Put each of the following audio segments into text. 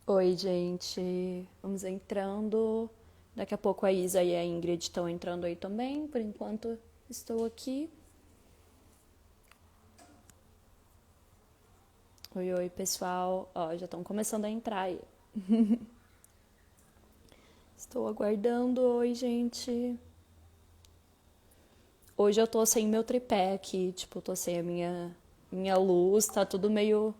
Oi, gente. Vamos entrando. Daqui a pouco a Isa e a Ingrid estão entrando aí também. Por enquanto, estou aqui. Oi, oi, pessoal. Ó, já estão começando a entrar aí. Estou aguardando. Oi, gente. Hoje eu tô sem meu tripé aqui. Tipo, tô sem a minha luz. Tá tudo meio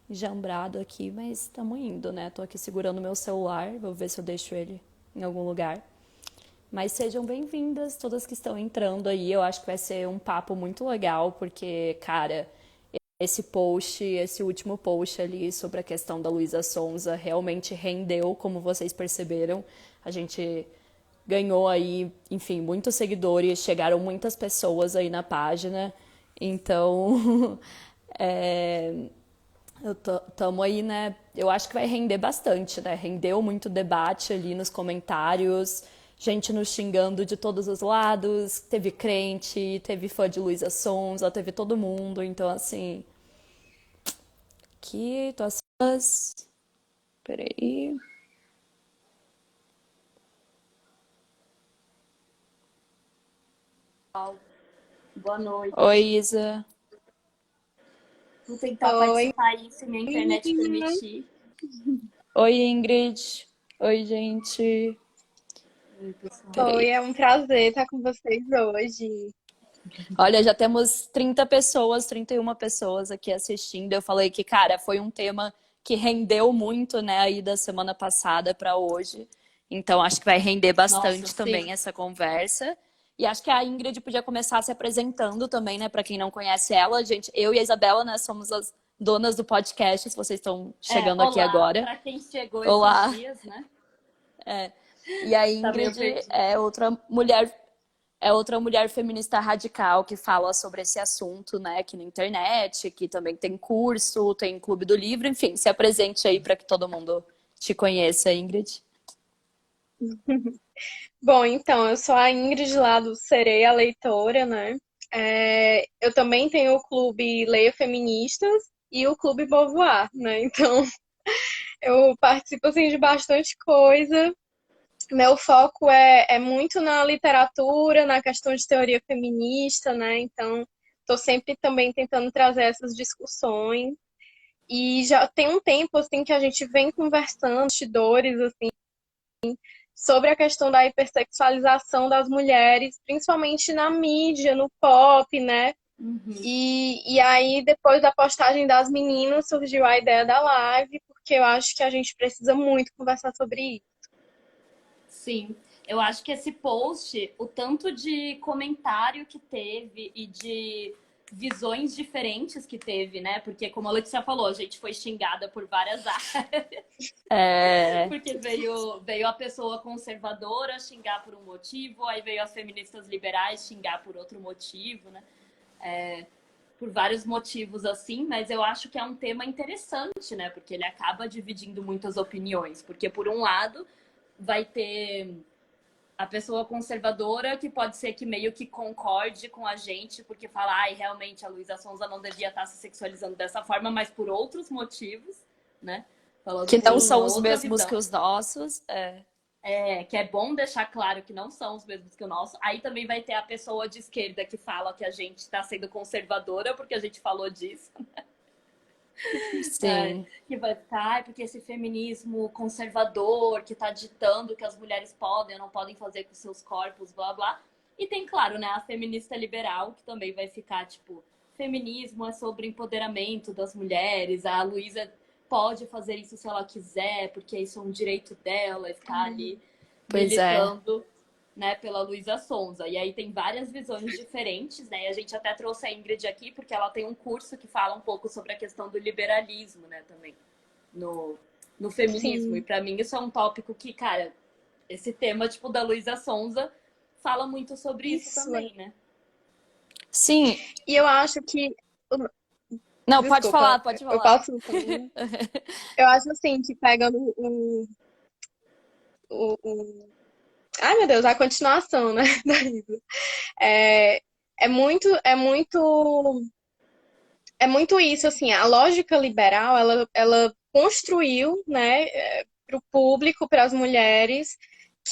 jambrado aqui, mas estamos indo, né? Tô aqui segurando meu celular. Vou ver se eu deixo ele em algum lugar. Mas sejam bem-vindas, todas que estão entrando aí. Eu acho que vai ser um papo muito legal, porque, cara, esse último post ali sobre a questão da Luísa Sonza realmente rendeu, como vocês perceberam. A gente ganhou aí, enfim, muitos seguidores, chegaram muitas pessoas aí na página. Então, é, tamo aí, né? Eu acho que vai render bastante, né? Rendeu muito debate ali nos comentários, gente nos xingando de todos os lados. Teve crente, teve fã de Luísa Sonza, teve todo mundo. Então, assim, aqui, tô assim. Peraí. Boa Oi, noite. Isa. Vou tentar Oi. participar aí se minha Oi, internet menina. permitir. Oi, Ingrid. Oi, gente. Oi, pessoal. Peraí. Oi, é um prazer estar com vocês hoje. Olha, já temos 30 pessoas, 31 pessoas aqui assistindo. Eu falei que, cara, foi um tema que rendeu muito, né, aí da semana passada para hoje. Então, acho que vai render Nossa, bastante sim. também essa conversa. E acho que a Ingrid podia começar se apresentando também, né, para quem não conhece ela. Gente, eu e a Isabela, né, somos as donas do podcast, se vocês estão chegando aqui Olá, agora. para quem chegou esses Olá. dias, né? E a Tá meio Ingrid perdido. é outra mulher feminista radical que fala sobre esse assunto, né, aqui na internet, que também tem curso, tem clube do livro, enfim, se apresente aí para que todo mundo te conheça, Ingrid. Bom, então, eu sou a Ingrid lá do Sereia Leitora, né? Eu também tenho o clube Leia Feministas e o clube Beauvoir, né? Então, eu participo, assim, de bastante coisa. Meu foco é muito na literatura, na questão de teoria feminista, né? Então, estou sempre também tentando trazer essas discussões. E já tem um tempo, assim, que a gente vem conversando, bastidores, assim, sobre a questão da hipersexualização das mulheres, principalmente na mídia, no pop, né? Uhum. E aí, depois da postagem das meninas, surgiu a ideia da live, porque eu acho que a gente precisa muito conversar sobre isso. Sim. Eu acho que esse post, o tanto de comentário que teve e de visões diferentes que teve, né? Porque, como a Letícia falou, a gente foi xingada por várias áreas. É, Porque veio a pessoa conservadora xingar por um motivo, aí veio as feministas liberais xingar por outro motivo, né? Por vários motivos assim, mas eu acho que é um tema interessante, né? Porque ele acaba dividindo muitas opiniões. Porque, por um lado, vai ter a pessoa conservadora que pode ser que meio que concorde com a gente, porque fala, ai, realmente a Luísa Sonza não devia estar se sexualizando dessa forma, mas por outros motivos, né? Falando que por não uma são os outra mesmos que visão. os nossos. É. Que é bom deixar claro que não são os mesmos que o nosso. Aí também vai ter a pessoa de esquerda que fala que a gente está sendo conservadora porque a gente falou disso. Sim, Que vai ficar, porque esse feminismo conservador que está ditando que as mulheres podem ou não podem fazer com seus corpos, blá blá. E tem, claro, né, a feminista liberal que também vai ficar, tipo, feminismo é sobre empoderamento das mulheres, a Luísa pode fazer isso se ela quiser, porque isso é um direito dela, estar ali pois é. militando, né, pela Luísa Sonza. E aí tem várias visões diferentes, né? E a gente até trouxe a Ingrid aqui porque ela tem um curso que fala um pouco sobre a questão do liberalismo, né, também no, no feminismo. E Sim, para mim isso é um tópico que, cara, esse tema tipo da Luísa Sonza fala muito sobre isso isso. também, né? Sim, E eu acho que. não, pode falar, Desculpa, pode eu falar. posso também. Eu acho assim que pegando o... Ai, meu Deus, a continuação, né? Da Isa. É, é muito, é muito, é muito isso, assim, a lógica liberal, ela construiu, né, para o público, para as mulheres,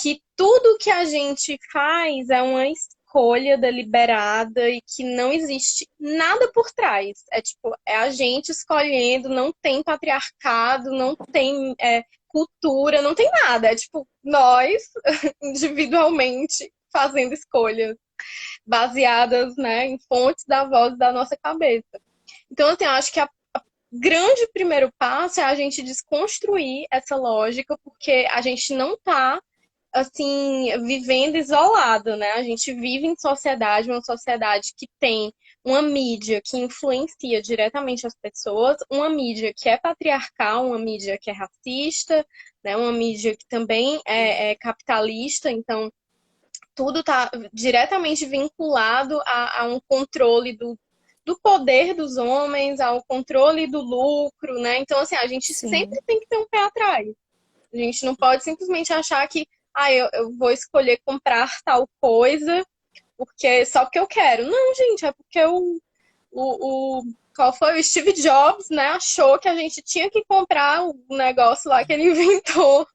que tudo que a gente faz é uma escolha deliberada e que não existe nada por trás. É tipo, é a gente escolhendo, não tem patriarcado, não tem cultura, não tem nada. É tipo, nós, individualmente, fazendo escolhas baseadas, né, em fontes da voz da nossa cabeça. Então, assim, eu acho que grande primeiro passo é a gente desconstruir essa lógica, porque a gente não está assim, vivendo isolado, né? A gente vive em sociedade, uma sociedade que tem uma mídia que influencia diretamente as pessoas, uma mídia que é patriarcal, uma mídia que é racista, né? Uma mídia que também é capitalista, então tudo está diretamente vinculado a um controle do poder dos homens, ao controle do lucro, né? Então, assim, a gente Sim. sempre tem que ter um pé atrás. A gente não pode simplesmente achar que eu vou escolher comprar tal coisa só porque eu quero. Não, gente, é porque qual foi? O Steve Jobs, né? Achou que a gente tinha que comprar o negócio lá que ele inventou.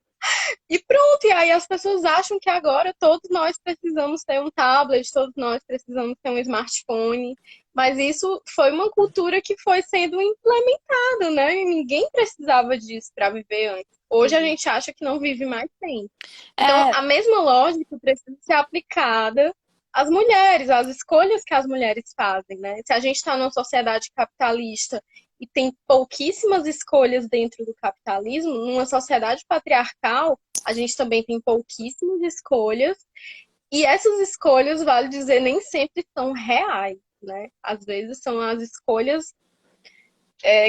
E pronto, e aí as pessoas acham que agora todos nós precisamos ter um tablet, todos nós precisamos ter um smartphone. Mas isso foi uma cultura que foi sendo implementada, né? E ninguém precisava disso para viver antes. Hoje a gente acha que não vive mais sem. Então, É, a mesma lógica precisa ser aplicada às mulheres, às escolhas que as mulheres fazem, né? Se a gente está numa sociedade capitalista e tem pouquíssimas escolhas dentro do capitalismo, numa sociedade patriarcal, a gente também tem pouquíssimas escolhas, e essas escolhas, vale dizer, nem sempre são reais, né? Às vezes são as escolhas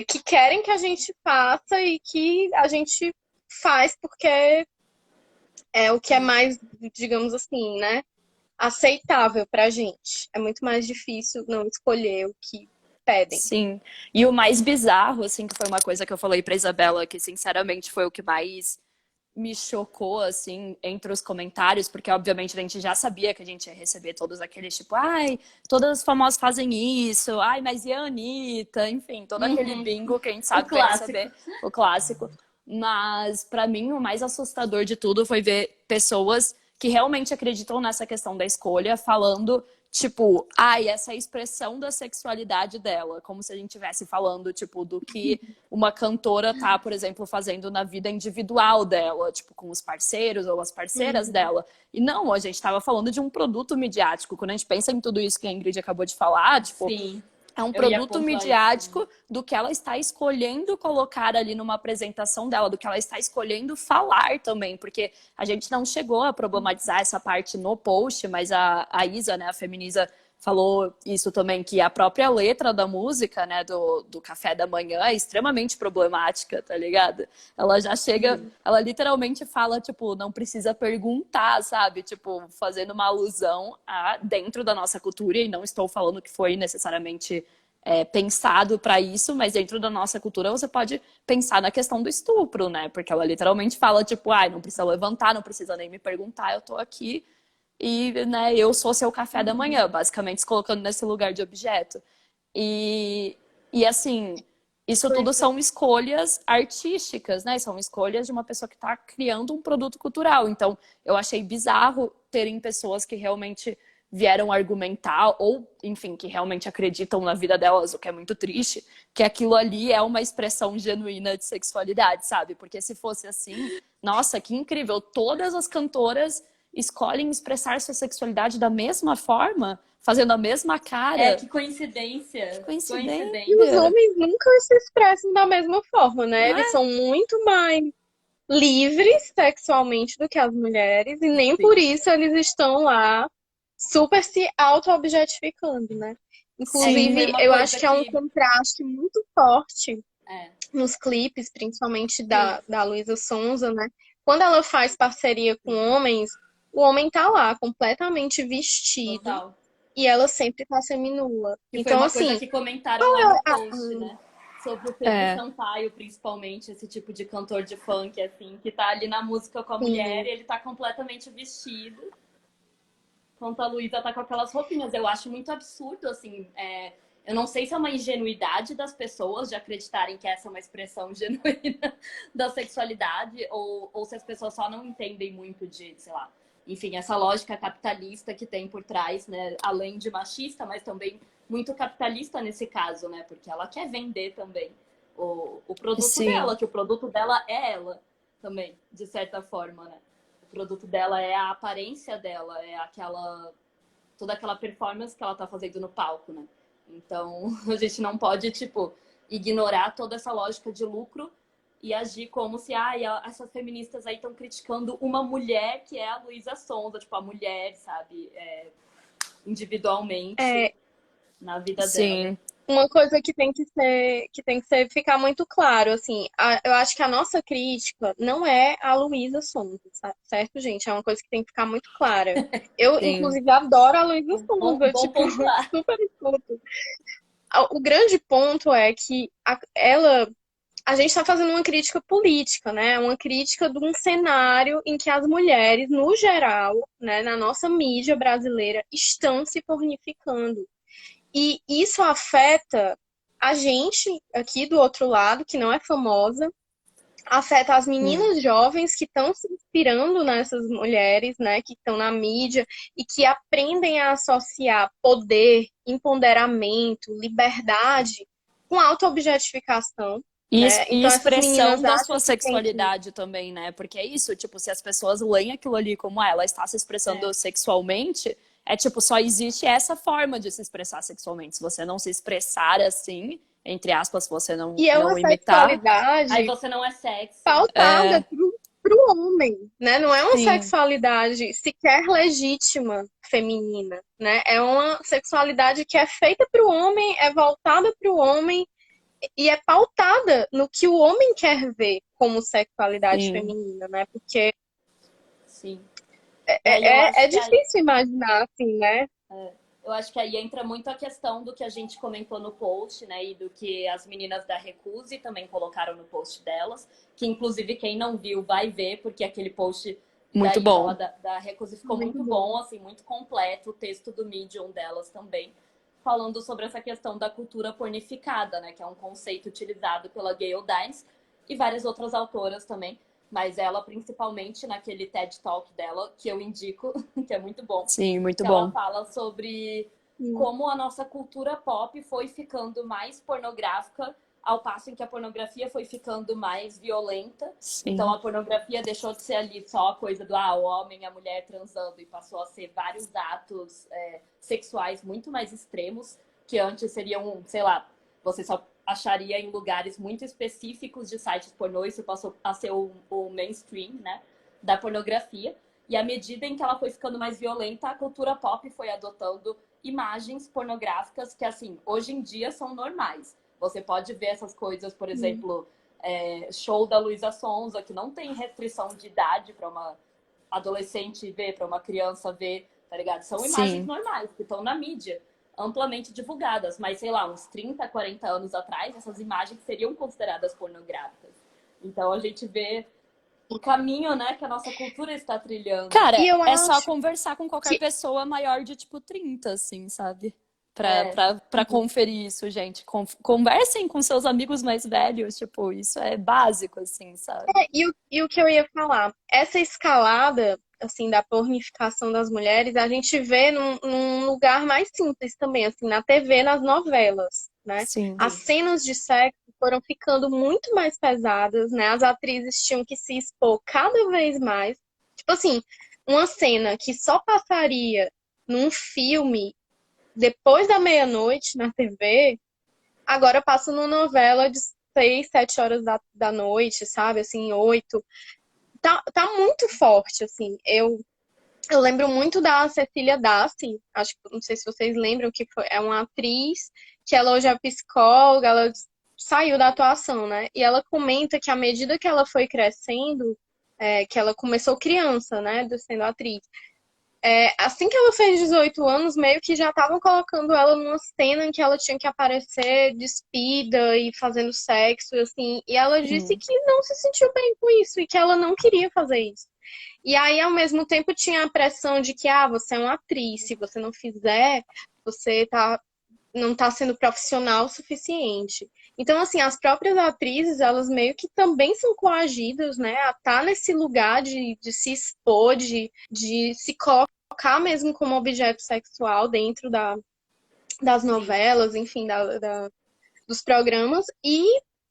que querem que a gente faça e que a gente faz porque é o que é mais, digamos assim, né? Aceitável pra gente. É muito mais difícil não escolher o que pedem. sim. E o mais bizarro, assim, que foi uma coisa que eu falei pra Isabela, que sinceramente foi o que mais me chocou, assim, entre os comentários, porque obviamente a gente já sabia que a gente ia receber todos aqueles tipo, ai, todas as famosas fazem isso, ai, mas e a Anitta? Enfim, todo aquele bingo que a gente O sabe que vai clássico. receber, o clássico. Mas, pra mim, o mais assustador de tudo foi ver pessoas que realmente acreditam nessa questão da escolha falando tipo, ai, essa é a expressão da sexualidade dela, como se a gente estivesse falando, tipo, do que uma cantora tá, por exemplo, fazendo na vida individual dela, tipo, com os parceiros ou as parceiras dela. E não, a gente estava falando de um produto midiático. Quando a gente pensa em tudo isso que a Ingrid acabou de falar, tipo, Sim, é um eu ia produto pontuar midiático isso. do que ela está escolhendo colocar ali numa apresentação dela, do que ela está escolhendo falar também, porque a gente não chegou a problematizar essa parte no post, mas a Isa, né, a Feminiza, falou isso também, que a própria letra da música, né, do Café da Manhã é extremamente problemática, tá ligado? Ela já chega, ela literalmente fala, tipo, não precisa perguntar, sabe? Tipo, fazendo uma alusão a dentro da nossa cultura, e não estou falando que foi necessariamente pensado para isso, mas dentro da nossa cultura você pode pensar na questão do estupro, né? Porque ela literalmente fala, tipo, ai, não precisa levantar, não precisa nem me perguntar, eu tô aqui e, né, eu sou seu café da manhã, basicamente se colocando nesse lugar de objeto. E, e assim, isso tudo são escolhas artísticas, né? São escolhas de uma pessoa que está criando um produto cultural. Então, eu achei bizarro terem pessoas que realmente vieram argumentar, ou, enfim, que realmente acreditam na vida delas, o que é muito triste, que aquilo ali é uma expressão genuína de sexualidade, sabe? Porque se fosse assim, nossa, que incrível! Todas as cantoras escolhem expressar sua sexualidade da mesma forma, fazendo a mesma É, cara. que coincidência. E os Coincidência. homens nunca se expressam da mesma forma, né? Não Eles é? são muito mais livres sexualmente do que as mulheres, e nem por Sim. isso eles estão lá super se auto-objetificando, né? É, que foi Inclusive, uma eu acho coisa que é um que. contraste muito forte É, nos clipes, principalmente sim, da Luísa Sonza, né? Quando ela faz parceria com homens, o homem tá lá completamente vestido total. e ela sempre tá seminua. Que foi Então, uma coisa assim, que comentaram lá no post, a- né? Sobre o Pedro É, Sampaio, principalmente, esse tipo de cantor de funk, assim, que tá ali na música com a mulher assim, e ele tá completamente vestido. Enquanto a Luísa tá com aquelas roupinhas. Eu acho muito absurdo, assim. Eu não sei se é uma ingenuidade das pessoas de acreditarem que essa é uma expressão genuína da sexualidade, ou se as pessoas só não entendem muito de, sei lá, enfim, essa lógica capitalista que tem por trás, né? Além de machista, mas também muito capitalista nesse caso, né? Porque ela quer vender também o produto Sim. dela, que o produto dela é ela também, de certa forma, né? O produto dela é a aparência dela, é toda aquela performance que ela tá fazendo no palco, né? Então, a gente não pode, tipo, ignorar toda essa lógica de lucro e agir como se, essas feministas aí estão criticando uma mulher que é a Luísa Sonza, tipo, a mulher, sabe, individualmente É, na vida dela. Sim. uma coisa que tem que ser, ficar muito claro, assim, eu acho que a nossa crítica não é a Luísa Sonza, certo, gente? É uma coisa que tem que ficar muito clara. Eu, Sim. inclusive, adoro a Luísa Bom, Sonza, bom tipo, pontuar. super escuto. O grande ponto é que a gente está fazendo uma crítica política, né? Uma crítica de um cenário em que as mulheres, no geral, né, na nossa mídia brasileira, estão se pornificando. E isso afeta a gente aqui do outro lado, que não é famosa, afeta as Sim. meninas jovens que estão se inspirando nessas mulheres, né, que estão na mídia e que aprendem a associar poder, empoderamento, liberdade com autoobjetificação, né? E Então essas meninas expressão da sua acham que tem que. sexualidade também, né? Porque é isso, tipo, se as pessoas leem aquilo ali como ela está se expressando É, sexualmente, é tipo, só existe essa forma de se expressar sexualmente. Se você não se expressar assim, entre aspas, se você E é uma não imitar, aí sexualidade você não é sexy. pautada é, pro homem, né? Não é uma sim, sexualidade sequer legítima feminina, né? É uma sexualidade que é feita pro homem, é voltada pro homem e é pautada no que o homem quer ver como sexualidade sim, feminina, né? Porque Sim. E aí eu é acho que aí, difícil imaginar assim, né? eu acho que aí entra muito a questão do que a gente comentou no post, né? E do que as meninas da Recuse também colocaram no post delas. Que inclusive quem não viu vai ver, porque aquele post da muito Isla bom. da Recuse ficou Muito muito bom. bom, assim, muito completo. O texto do Medium delas também. Falando sobre essa questão da cultura pornificada, né? Que é um conceito utilizado pela Gayle Dines e várias outras autoras também. Mas ela, principalmente naquele TED Talk dela, que eu indico, que é muito bom, Sim, muito que ela bom. fala sobre Sim. como a nossa cultura pop foi ficando mais pornográfica, ao passo em que a pornografia foi ficando mais violenta. Então Sim, a pornografia deixou de ser ali só a coisa do o homem e a mulher transando e passou a ser vários atos sexuais muito mais extremos, que antes seriam, sei lá, você só acharia em lugares muito específicos de sites pornô, isso passou a ser o mainstream, né, da pornografia. E à medida em que ela foi ficando mais violenta, a cultura pop foi adotando imagens pornográficas que, assim, hoje em dia são normais. Você pode ver essas coisas, por Sim. exemplo, show da Luísa Sonza, que não tem restrição de idade para uma adolescente ver, para uma criança ver, tá ligado? São imagens sim. normais, que estão na mídia, amplamente divulgadas. Mas, sei lá, uns 30, 40 anos atrás, essas imagens seriam consideradas pornográficas. Então a gente vê o caminho, né, que a nossa cultura está trilhando. E Cara, eu é só acho conversar com qualquer que pessoa maior de, tipo, 30 assim, sabe? É, Pra conferir isso, gente. Conversem com seus amigos mais velhos, tipo, isso é básico, assim, sabe? e o que eu ia falar, essa escalada assim da pornificação das mulheres, a gente vê num lugar mais simples também, assim, na TV, nas novelas, né? Sim, As sim. cenas de sexo foram ficando muito mais pesadas, né? As atrizes tinham que se expor cada vez mais. Tipo assim, uma cena que só passaria num filme depois da meia-noite na TV, agora passa numa novela de 6, 7 horas da noite, sabe? Assim, 8. Tá muito forte, assim. Eu lembro muito da Cecília Dassi, acho que não sei se vocês lembram, é uma atriz que ela hoje é psicóloga, ela saiu da atuação, né? E ela comenta que à medida que ela foi crescendo, que ela começou criança, né, sendo atriz, assim que ela fez 18 anos, meio que já estavam colocando ela numa cena em que ela tinha que aparecer despida e fazendo sexo, assim, e ela disse sim, que não se sentiu bem com isso e que ela não queria fazer isso. E aí, ao mesmo tempo, tinha a pressão de que, você é uma atriz, se você não fizer, você tá não tá sendo profissional o suficiente. Então, assim, as próprias atrizes, elas meio que também são coagidas, né, a estar nesse lugar de se expor, de se colocar mesmo como objeto sexual dentro das Sim. novelas, enfim, dos programas. E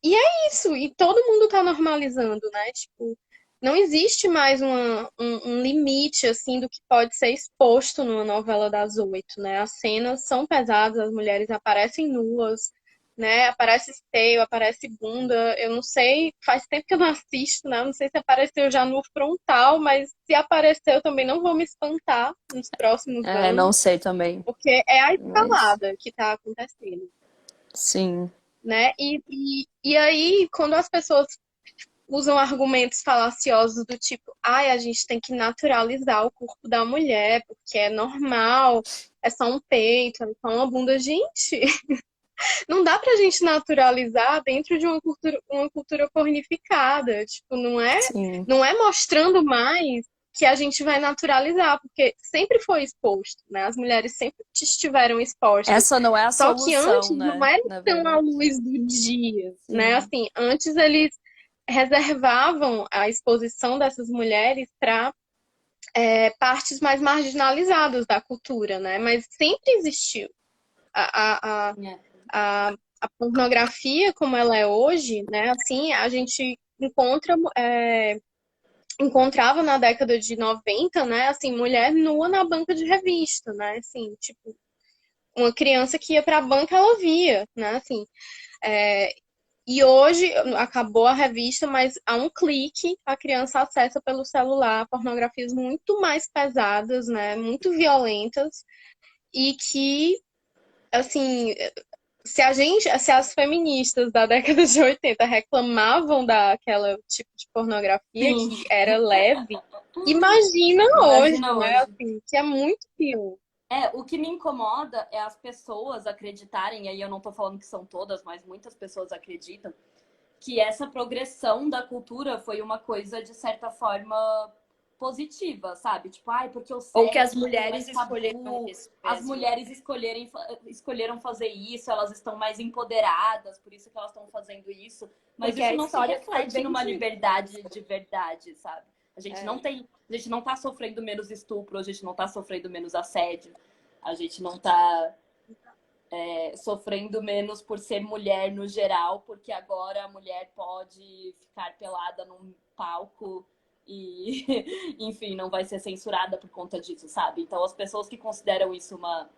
é isso, e todo mundo tá normalizando, né? Tipo, não existe mais um limite, assim, do que pode ser exposto numa novela das 8, né? As cenas são pesadas, as mulheres aparecem nuas, né? Aparece seio, aparece bunda. Eu não sei, faz tempo que eu não assisto, né? Eu não sei se apareceu já no frontal, mas se apareceu, eu também não vou me espantar nos próximos É, não anos, sei também. porque é a Mas escalada que tá acontecendo, sim. né? E aí, quando as pessoas usam argumentos falaciosos do tipo, ai, a gente tem que naturalizar o corpo da mulher, porque é normal, é só um peito, é só uma bunda. Gente, não dá pra gente naturalizar dentro de uma cultura pornificada. Tipo, Sim. não é mostrando mais que a gente vai naturalizar, porque sempre foi exposto, né? As mulheres sempre estiveram expostas. Essa não é a Só que solução, antes não né? era Na tão à verdade. luz do dia, né? Sim. Assim, antes eles reservavam a exposição dessas mulheres para partes mais marginalizadas da cultura, né? Mas sempre existiu. A, a, É. a pornografia, como ela é hoje, né? Assim, a gente encontrava na década de 90, né? Assim, mulher nua na banca de revista, né? Assim, tipo, uma criança que ia para a banca, ela via, né? Assim, é, e hoje acabou a revista, mas a um clique a criança acessa pelo celular pornografias muito mais pesadas, né? Muito violentas e que, assim, se as feministas da década de 80 reclamavam daquela tipo de pornografia Sim. que era leve, imagina hoje, Imagina né? hoje. Assim, que é muito pior. O que me incomoda é as pessoas acreditarem, e aí eu não tô falando que são todas, mas muitas pessoas acreditam, que essa progressão da cultura foi uma coisa, de certa forma, positiva, sabe? Tipo, ai, porque o Ou que as sexo não tem mulheres mais escolheram tabu, isso as mesmo, né? mulheres escolheram fazer isso, elas estão mais empoderadas, por isso que elas estão fazendo isso. Mas Porque isso a não se história foi reflete bem numa dita, liberdade de verdade, sabe? É. A gente não tá sofrendo menos estupro, a gente não tá sofrendo menos assédio, a gente não tá sofrendo menos por ser mulher no geral, porque agora a mulher pode ficar pelada num palco e, enfim, não vai ser censurada por conta disso, sabe? Então, as pessoas que consideram isso uma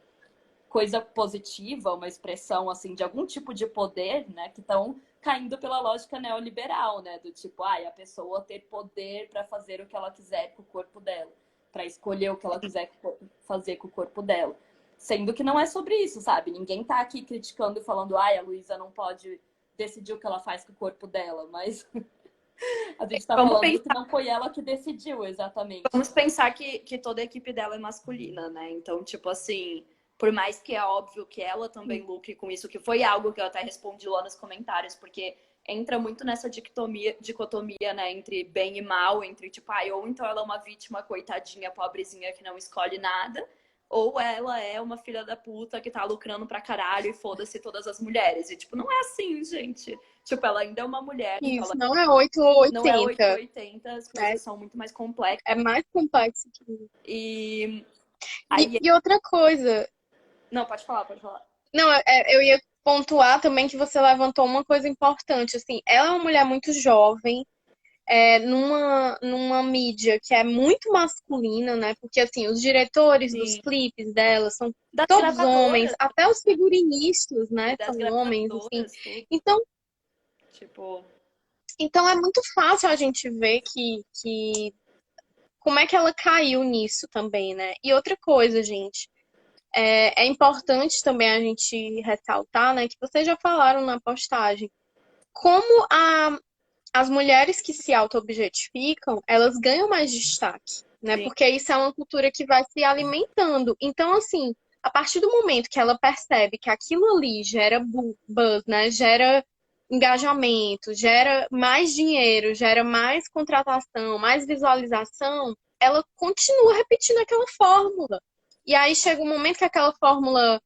coisa positiva, uma expressão, assim, de algum tipo de poder, né, que estão caindo pela lógica neoliberal, né, do tipo, a pessoa ter poder para fazer o que ela quiser com o corpo dela, para escolher o que ela quiser fazer com o corpo dela. Sendo que não é sobre isso, sabe? Ninguém tá aqui criticando e falando, a Luísa não pode decidir o que ela faz com o corpo dela, mas a gente tá Vamos falando que pensar, não foi ela que decidiu exatamente. vamos pensar que toda a equipe dela é masculina, né? Então, tipo assim, por mais que é óbvio que ela também lucre com isso, que foi algo que eu até respondi lá nos comentários, porque entra muito nessa dicotomia, né, entre bem e mal, entre tipo, ou então ela é uma vítima coitadinha, pobrezinha que não escolhe nada, ou ela é uma filha da puta que tá lucrando pra caralho e foda-se todas as mulheres. E tipo, não é assim, gente. Tipo, ela ainda é uma mulher, então Isso, ela não é 8 ou não é 80, 880, as né? coisas são muito mais complexas. É mais complexo que isso. E E, aí. e outra coisa, Não, pode falar, pode falar. não, eu ia pontuar também que você levantou uma coisa importante, assim, ela é uma mulher muito jovem, numa mídia que é muito masculina, né? Porque, assim, os diretores dos Sim. clipes dela são Das todos homens, gravadoras, até os figurinistas, e né? das São homens, assim. gravadoras, tudo. Então, Tipo, então é muito fácil a gente ver que como é que ela caiu nisso também, né? E outra coisa, gente, é importante também a gente ressaltar, né, que vocês já falaram na postagem, como as mulheres que se auto-objetificam, elas ganham mais destaque, né? sim. Porque isso é uma cultura que vai se alimentando. Então, assim, a partir do momento que ela percebe que aquilo ali gera buzz, né? Gera engajamento, gera mais dinheiro, gera mais contratação, mais visualização, ela continua repetindo aquela fórmula. E aí chega um momento que aquela fórmula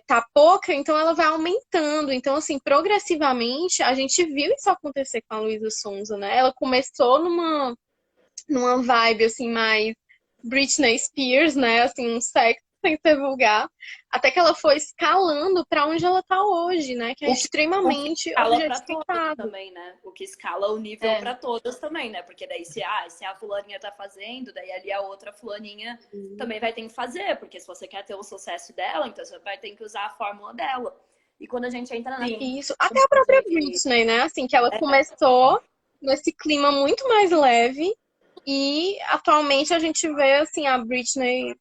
tá pouca, então ela vai aumentando. Então, assim, progressivamente, a gente viu isso acontecer com a Luísa Sonza, né? Ela começou numa vibe, assim, mais Britney Spears, né? Assim, um sexo sem ser vulgar. Até que ela foi escalando pra onde ela tá hoje, né? Que é O que extremamente escala para todas objetificado. também, né? O que escala o nível para todas também, né? Porque daí se a fulaninha tá fazendo, daí ali a outra fulaninha também vai ter que fazer, porque se você quer ter o sucesso dela, então você vai ter que usar a fórmula dela. E quando a gente entra nessa Isso. Até a própria de Britney, né? Assim, que ela começou nesse clima muito mais leve e atualmente a gente vê, assim, a Britney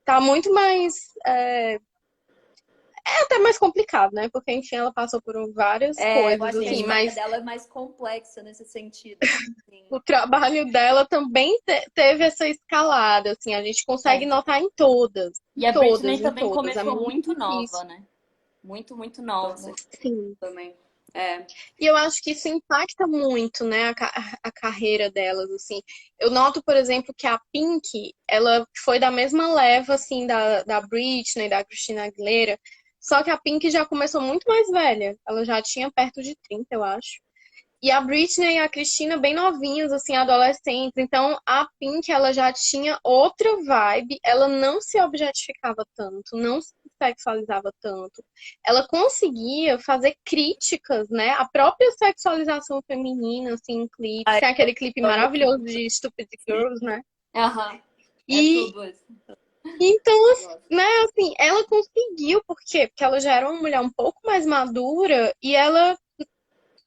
tá muito mais... É até mais complicado, né? Porque, enfim, ela passou por várias eu coisas, acho que a assim, história mas dela é mais complexa nesse sentido. Assim. o trabalho dela também teve essa escalada, assim, a gente consegue notar em todas, E a todas, Britney em também todas. É começou muito muito nova, difícil. né? Muito, muito nova Sim. também. É. E eu acho que isso impacta muito, né, a carreira delas, assim. Eu noto, por exemplo, que a Pink, ela foi da mesma leva, assim, da Britney, da Christina Aguilera, só que a Pink já começou muito mais velha. Ela já tinha perto de 30, eu acho. E a Britney e a Christina bem novinhas, assim, adolescentes. Então, a Pink, ela já tinha outra vibe. Ela não se objetificava tanto, não se sexualizava tanto. Ela conseguia fazer críticas, né? A própria sexualização feminina, assim, em clipes. Ai, Tem aquele clipe eu amo maravilhoso de Stupid Girls, né? Aham. É E tudo isso. então, Eu gosto. né, assim, ela conseguiu, por quê? Porque ela já era uma mulher um pouco mais madura e ela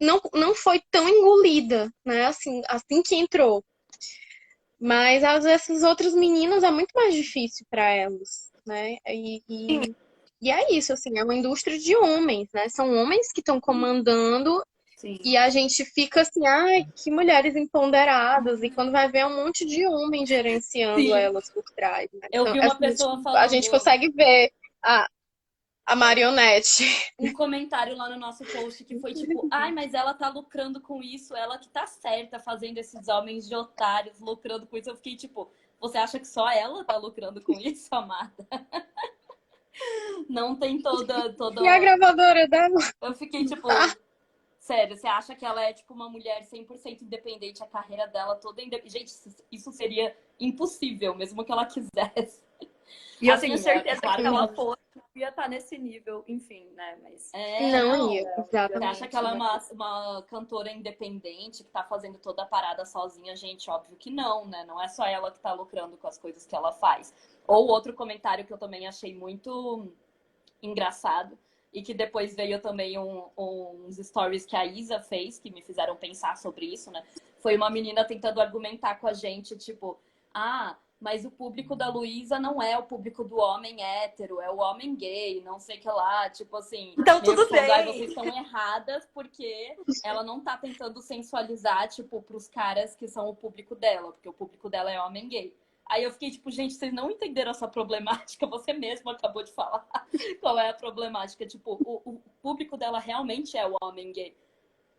não foi tão engolida, né? Assim que entrou. Mas essas outras meninas é muito mais difícil para elas, né? E é isso, assim, é uma indústria de homens, né? São homens que estão comandando Sim. e a gente fica assim, ai, que mulheres empoderadas. E quando vai ver é um monte de homem gerenciando Sim. elas por trás, né? Eu Então, vi uma pessoa a gente falando consegue ver a marionete. um comentário lá no nosso post que foi tipo, ai, mas ela tá lucrando com isso, ela que tá certa fazendo esses homens de otários lucrando com isso. Eu fiquei tipo, você acha que só ela tá lucrando com isso, amada? Não tem toda. E a gravadora dela? Eu fiquei tipo, sério, você acha que ela é tipo uma mulher 100% independente, a carreira dela toda independente? Gente, isso seria impossível, mesmo que ela quisesse. E eu Assim, tenho certeza claro que que ela ela fosse, não ia estar nesse nível, enfim, né? Mas Não não. ia, Você acha exatamente. que ela é uma cantora independente que tá fazendo toda a parada sozinha? Gente, óbvio que não, né? Não é só ela que tá lucrando com as coisas que ela faz. Ou outro comentário que eu também achei muito engraçado e que depois veio também uns stories que a Isa fez que me fizeram pensar sobre isso, né? Foi uma menina tentando argumentar com a gente, tipo, mas o público da Luísa não é o público do homem hétero, é o homem gay, não sei o que lá, tipo assim, então meio tudo que falando, bem. vocês estão erradas porque ela não tá tentando sensualizar, tipo, pros caras que são o público dela, porque o público dela é homem gay. Aí eu fiquei tipo, gente, vocês não entenderam essa problemática, você mesmo acabou de falar qual é a problemática. Tipo, o público dela realmente é o homem gay.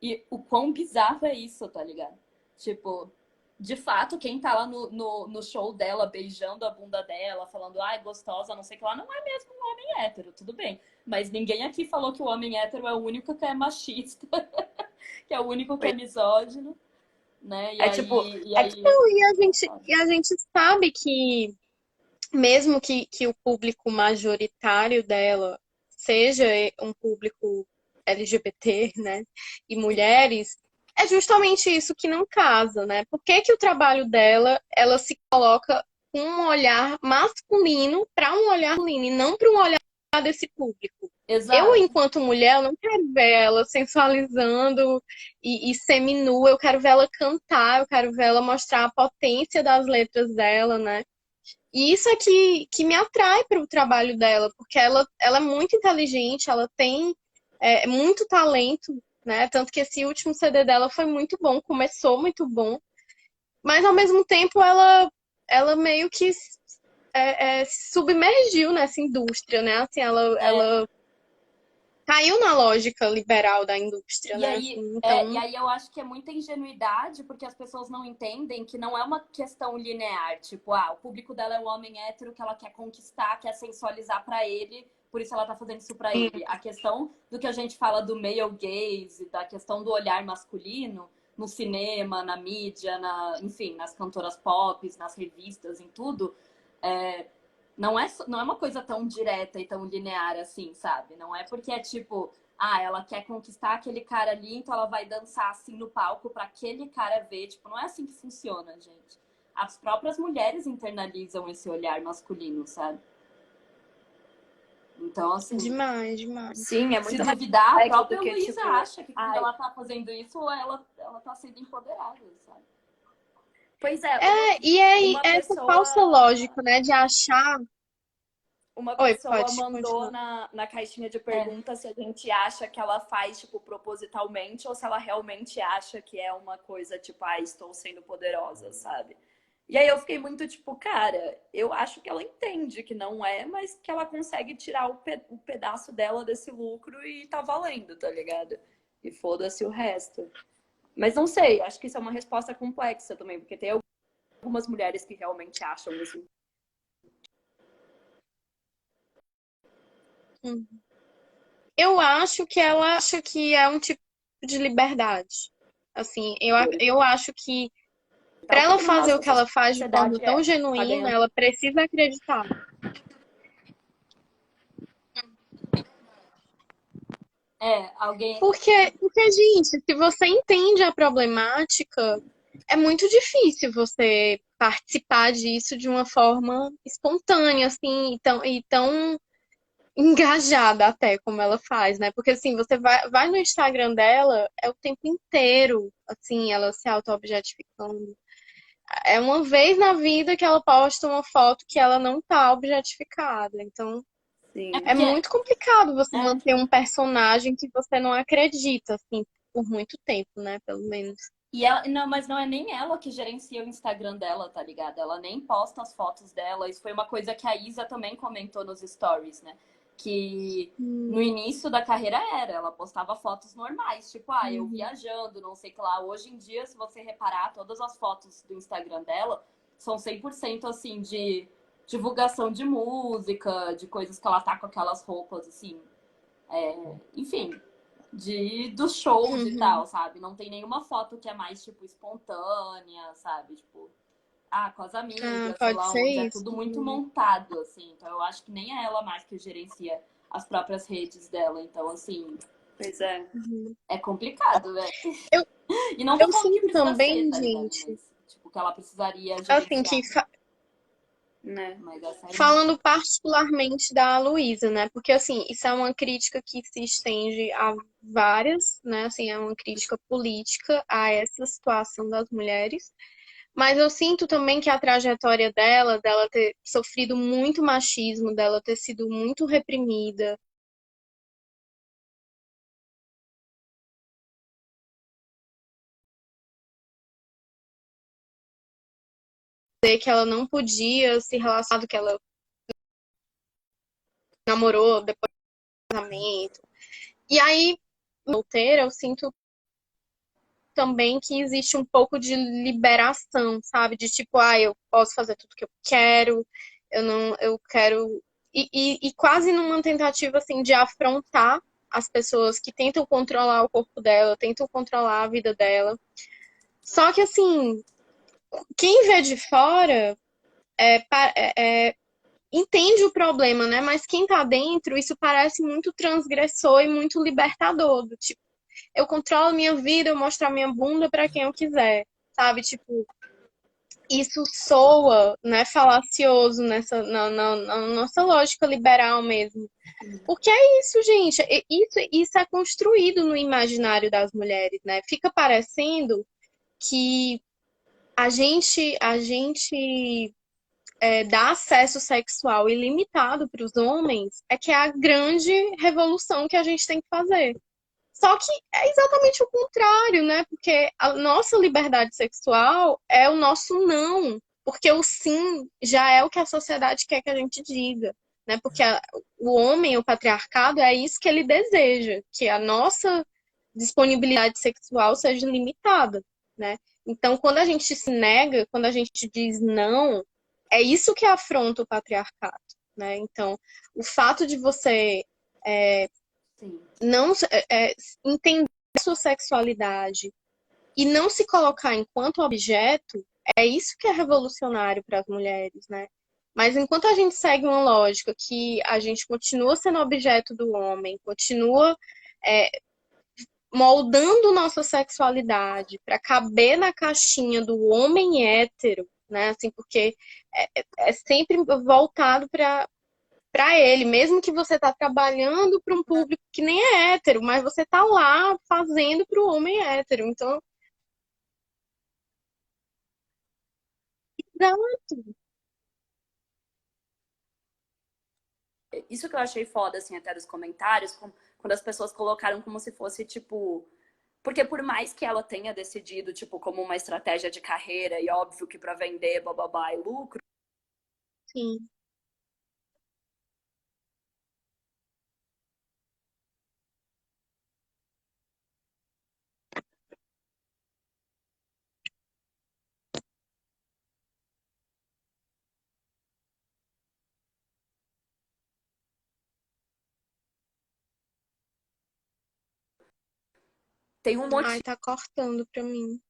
E o quão bizarro é isso, tá ligado? Tipo, de fato, quem tá lá no show dela, beijando a bunda dela, falando, ai, gostosa, não sei o que lá, não é mesmo um homem hétero, tudo bem. Mas ninguém aqui falou que o homem hétero é o único que é machista, que é o único que é misógino, né? É tipo, E aí... E a gente sabe que, mesmo que o público majoritário dela seja um público LGBT, né, e mulheres, é justamente isso que não casa, né? Por que que o trabalho dela, ela se coloca com um olhar masculino para um olhar masculino e não para um olhar desse público? Eu, Exato. enquanto mulher, eu não quero ver ela sensualizando e seminua, eu quero ver ela cantar, eu quero ver ela mostrar a potência das letras dela, né? E isso é que me atrai para o trabalho dela, porque ela é muito inteligente, ela tem muito talento, né? Tanto que esse último CD dela foi muito bom, começou muito bom, mas ao mesmo tempo ela meio que se submergiu nessa indústria, né? Assim, ela caiu na lógica liberal da indústria, E né? aí, Assim, e então, aí eu acho que é muita ingenuidade, porque as pessoas não entendem que não é uma questão linear. Tipo, o público dela é um homem hétero que ela quer conquistar, quer sensualizar pra ele, por isso ela tá fazendo isso pra ele. A questão do que a gente fala do male gaze, da questão do olhar masculino no cinema, na mídia, enfim, nas cantoras pop, nas revistas, em tudo, não é uma coisa tão direta e tão linear assim, sabe? Não é porque é tipo, ela quer conquistar aquele cara ali, então ela vai dançar assim no palco para aquele cara ver. Tipo, não é assim que funciona, gente. As próprias mulheres internalizam esse olhar masculino, sabe? Então, assim, Demais, demais. Sim, é se muito mais duvidar, a complexo própria do que, Luísa tipo, acha que quando ela tá fazendo isso, ela tá sendo empoderada, sabe? Pois é, E aí, uma essa falsa pessoa. lógica, né, de achar. Uma Oi, pessoa pode mandou continuar. na caixinha de É. perguntas se a gente acha que ela faz, tipo, propositalmente ou se ela realmente acha que é uma coisa, tipo, estou sendo poderosa, sabe? E aí eu fiquei muito tipo, cara, eu acho que ela entende que não é, mas que ela consegue tirar o pedaço dela desse lucro e tá valendo, tá ligado? E foda-se o resto. Mas não sei, acho que isso é uma resposta complexa também, porque tem algumas mulheres que realmente acham isso. Hum. Eu acho que ela acha que é um tipo de liberdade. Assim, eu acho que para Tal, ela porque na fazer o nossa que ela faz de forma sociedade tão tá genuína, ganhando. ela precisa acreditar. Alguém. Porque, gente, se você entende a problemática, é muito difícil você participar disso de uma forma espontânea, assim, e tão engajada até como ela faz, né? Porque assim, você vai no Instagram dela, é o tempo inteiro, assim, ela se auto-objetificando. É uma vez na vida que ela posta uma foto que ela não tá objetificada. Então, É é Sim. porque. muito complicado você É, manter um personagem que você não acredita, assim, por muito tempo, né? Pelo menos. e ela, não, mas não é nem ela que gerencia o Instagram dela, tá ligado? Ela nem posta as fotos dela. Isso foi uma coisa que a Isa também comentou nos stories, né? Que no Hum, início da carreira ela postava fotos normais, tipo, eu uhum. viajando, não sei o que lá. Hoje em dia, se você reparar, todas as fotos do Instagram dela são 100% assim de divulgação de música, de coisas que ela tá com aquelas roupas assim, enfim, dos shows e Uhum. tal, sabe? Não tem nenhuma foto que é mais, tipo, espontânea, sabe? Tipo, com as Ah, amigas, sei pode lá ser onde. É isso tudo muito também. montado, assim. Então eu acho que nem é ela mais que gerencia as próprias redes dela. Então, assim, Pois é. Uhum. é complicado, velho. Eu, E não tô eu falando que sinto precisa ser, também, tá ligado? gente, Mas, tipo, que ela precisaria assim, que gerenciar. Né? Mas essa é a minha. falando particularmente da Luísa, né? Porque assim, isso é uma crítica que se estende a várias, né? Assim, é uma crítica política a essa situação das mulheres. Mas eu sinto também que a trajetória dela ter sofrido muito machismo, dela ter sido muito reprimida, dizer que ela não podia se relacionar, que ela namorou depois do casamento. E aí, solteira, eu sinto também que existe um pouco de liberação, sabe? De tipo, eu posso fazer tudo que eu quero, eu não, eu quero. E quase numa tentativa assim de afrontar as pessoas que tentam controlar o corpo dela, tentam controlar a vida dela. Só que assim, quem vê de fora entende o problema, né? Mas quem tá dentro, isso parece muito transgressor e muito libertador, do tipo, eu controlo minha vida, eu mostro a minha bunda pra quem eu quiser, sabe? Tipo, isso soa, né, falacioso na nossa lógica liberal mesmo. Porque é isso, gente, isso é construído no imaginário das mulheres, né? Fica parecendo que a gente dar acesso sexual ilimitado para os homens é que é a grande revolução que a gente tem que fazer. Só que é exatamente o contrário, né? Porque a nossa liberdade sexual é o nosso não. Porque o sim já é o que a sociedade quer que a gente diga, né? Porque o homem, o patriarcado, é isso que ele deseja, que a nossa disponibilidade sexual seja limitada, né? Então, quando a gente se nega, quando a gente diz não, é isso que afronta o patriarcado, né? Então, o fato de você Sim. não entender a sua sexualidade e não se colocar enquanto objeto, é isso que é revolucionário para as mulheres, né? Mas enquanto a gente segue uma lógica que a gente continua sendo objeto do homem, continua é, moldando nossa sexualidade para caber na caixinha do homem hétero, né? Assim, porque é sempre voltado para ele, mesmo que você está trabalhando para um público que nem é hétero, mas você está lá fazendo para o homem hétero. Então, exato. Isso que eu achei foda, assim, até dos comentários, quando as pessoas colocaram como se fosse, tipo. Porque por mais que ela tenha decidido, tipo, como uma estratégia de carreira, e óbvio que pra vender, bababá e lucro, Sim. tem um Ai, tá cortando pra mim.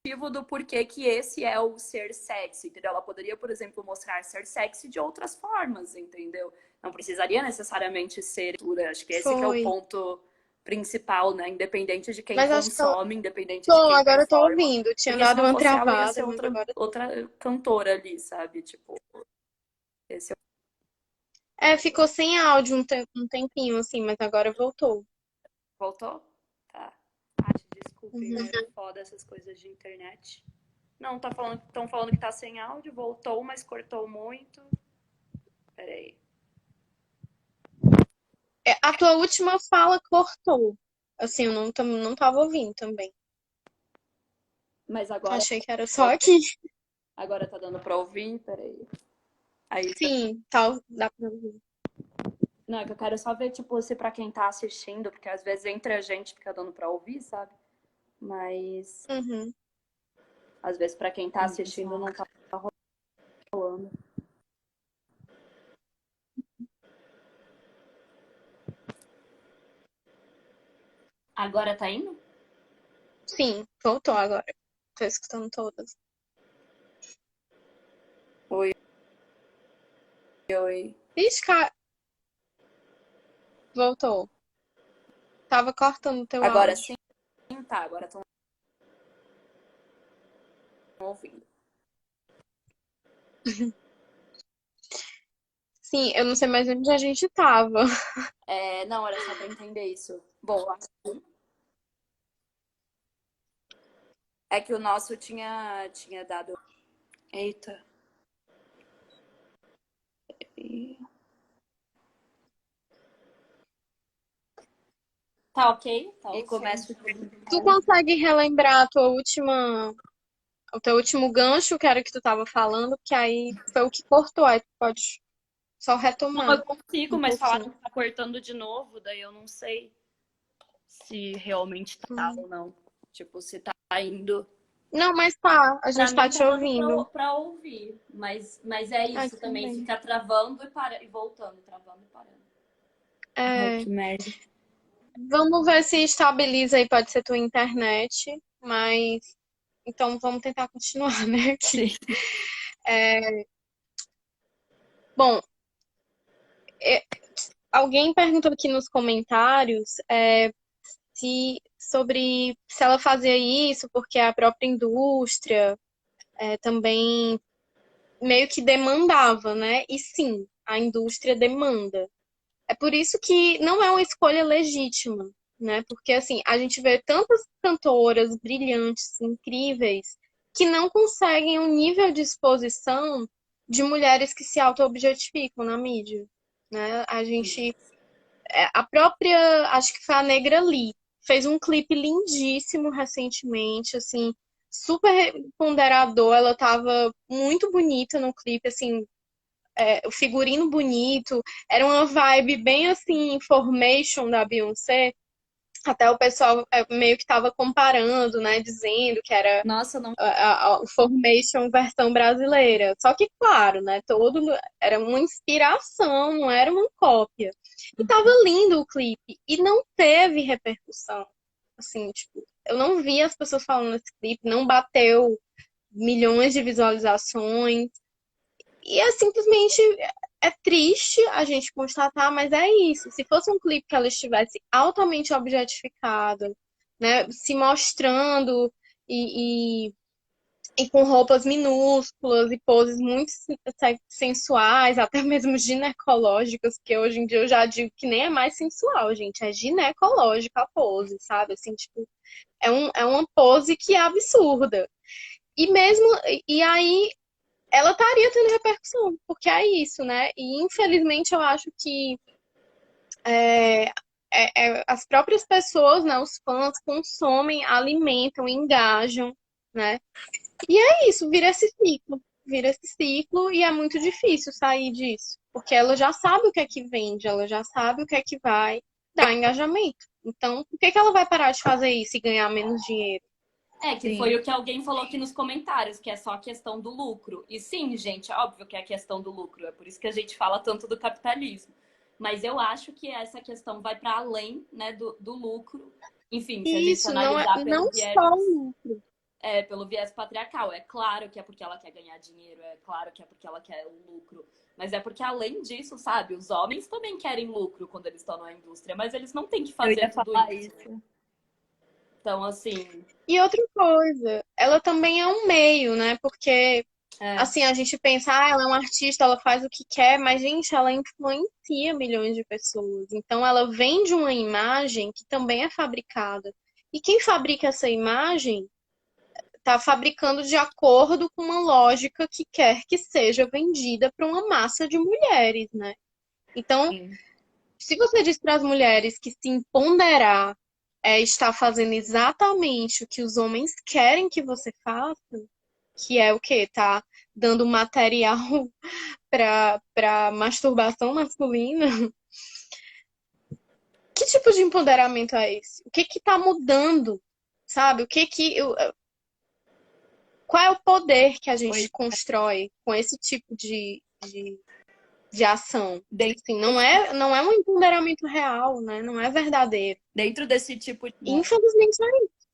motivo do porquê que esse é o ser sexy, entendeu? Ela poderia, por exemplo, mostrar ser sexy de outras formas, entendeu? Não precisaria necessariamente ser. Acho que esse que é o Foi. ponto principal, né? Independente de quem Mas acho que eu consome, independente de tô, quem agora eu tô performa. ouvindo. Tinha Porque se dado não uma fosse ela, ia ser travada, mas outra, agora eu tô. outra cantora ali, sabe? Tipo, esse é É, ficou sem áudio um tempinho, assim, mas agora voltou. Voltou? Tá. Paty, desculpe, Uhum. é foda essas coisas de internet. Não, estão falando que tá sem áudio, voltou, mas cortou muito. Peraí. É, a tua última fala cortou. Assim, eu não tava ouvindo também. Mas agora, Achei que era só aqui. agora tá dando pra ouvir? Peraí. Aí, Sim, tal, dá pra ouvir. não, é que eu quero só ver, tipo, se pra quem tá assistindo, porque às vezes entre a gente fica dando pra ouvir, sabe? Mas Uhum. às vezes pra quem tá assistindo não tá rolando. Agora tá indo? Sim, voltou agora. Tô escutando todas. Oi, oi. Ixi, cara, voltou. Tava cortando o teu Agora áudio. sim? Tá, agora estão ouvindo. Sim, eu não sei mais onde a gente tava. É, não, era só pra entender isso. Bom, é que o nosso tinha dado. Eita. Tá ok? Tá e começa Tu consegue relembrar a tua última, o teu último gancho, que era o que tu tava falando, que aí foi o que cortou, aí tu pode só Não, retomar eu consigo, um mas falaram pouquinho. que tá cortando de novo, daí eu não sei se realmente tá Hum. ou não. Tipo, se tá indo. Não, mas tá, a Pra gente tá mim te tá dando ouvindo. pra ouvir, mas é Ai, isso também, também. fica travando e voltando, travando e parando. Ai, É, que merda. vamos ver se estabiliza aí, pode ser tua internet, mas então vamos tentar continuar, né, aqui. Sim. Bom, é, alguém perguntou aqui nos comentários sobre se ela fazia isso porque a própria indústria também meio que demandava, né? E sim, a indústria demanda. É por isso que não é uma escolha legítima, né? Porque assim, a gente vê tantas cantoras brilhantes, incríveis, que não conseguem um nível de exposição de mulheres que se auto-objetificam na mídia, né? A gente, a própria, acho que foi a Negra Lee, fez um clipe lindíssimo recentemente, assim, super ponderador, ela tava muito bonita no clipe, assim, o figurino bonito, era uma vibe bem assim, Formation da Beyoncé. Até o pessoal meio que estava comparando, né? Dizendo que era Nossa, não. o Formation versão brasileira. Só que, claro, né? Era uma inspiração, não era uma cópia. E tava lindo o clipe. E não teve repercussão. Assim, tipo, eu não vi as pessoas falando nesse clipe, não bateu milhões de visualizações. E é simplesmente triste a gente constatar, mas é isso. Se fosse um clipe que ela estivesse altamente objetificada, né, se mostrando e, e, e com roupas minúsculas e poses muito sensuais, até mesmo ginecológicas, que hoje em dia eu já digo que nem é mais sensual, gente, é ginecológica a pose, sabe? Assim, tipo, é uma pose que é absurda. E mesmo, e aí ela estaria tendo repercussão, porque é isso, né? E infelizmente eu acho que é, as próprias pessoas, né, os fãs, consomem, alimentam, engajam, né? E é isso, vira esse ciclo e é muito difícil sair disso, porque ela já sabe o que é que vende, ela já sabe o que é que vai dar engajamento. Então, por que que ela vai parar de fazer isso e ganhar menos dinheiro? É, que Sim. foi o que alguém falou aqui nos comentários, que é só a questão do lucro. E sim, gente, é óbvio que é a questão do lucro, é por isso que a gente fala tanto do capitalismo. Mas eu acho que essa questão vai para além, né, do lucro. Enfim, se a gente Isso não é analisar não pelo viés, só o lucro. pelo viés patriarcal, é claro que é porque ela quer ganhar dinheiro, é claro que é porque ela quer o lucro. Mas é porque, além disso, sabe, os homens também querem lucro quando eles estão na indústria, mas eles não têm que Eu fazer ia tudo falar isso. isso. Então, assim, E outra coisa, ela também é um meio, né? Porque, é, assim, a gente pensa, ela é uma artista, ela faz o que quer, mas, gente, ela influencia milhões de pessoas. Então, ela vende uma imagem que também é fabricada. E quem fabrica essa imagem está fabricando de acordo com uma lógica que quer que seja vendida para uma massa de mulheres, né? Então, Sim. se você diz para as mulheres que se empoderar está fazendo exatamente o que os homens querem que você faça, que é o quê? Tá dando material para masturbação masculina. Que tipo de empoderamento é esse? O que que tá mudando? Sabe? Qual é o poder que a gente Pois constrói com esse tipo de ação? dentro Assim, desse, não é um empoderamento real, né? Não é verdadeiro. dentro desse tipo Infelizmente,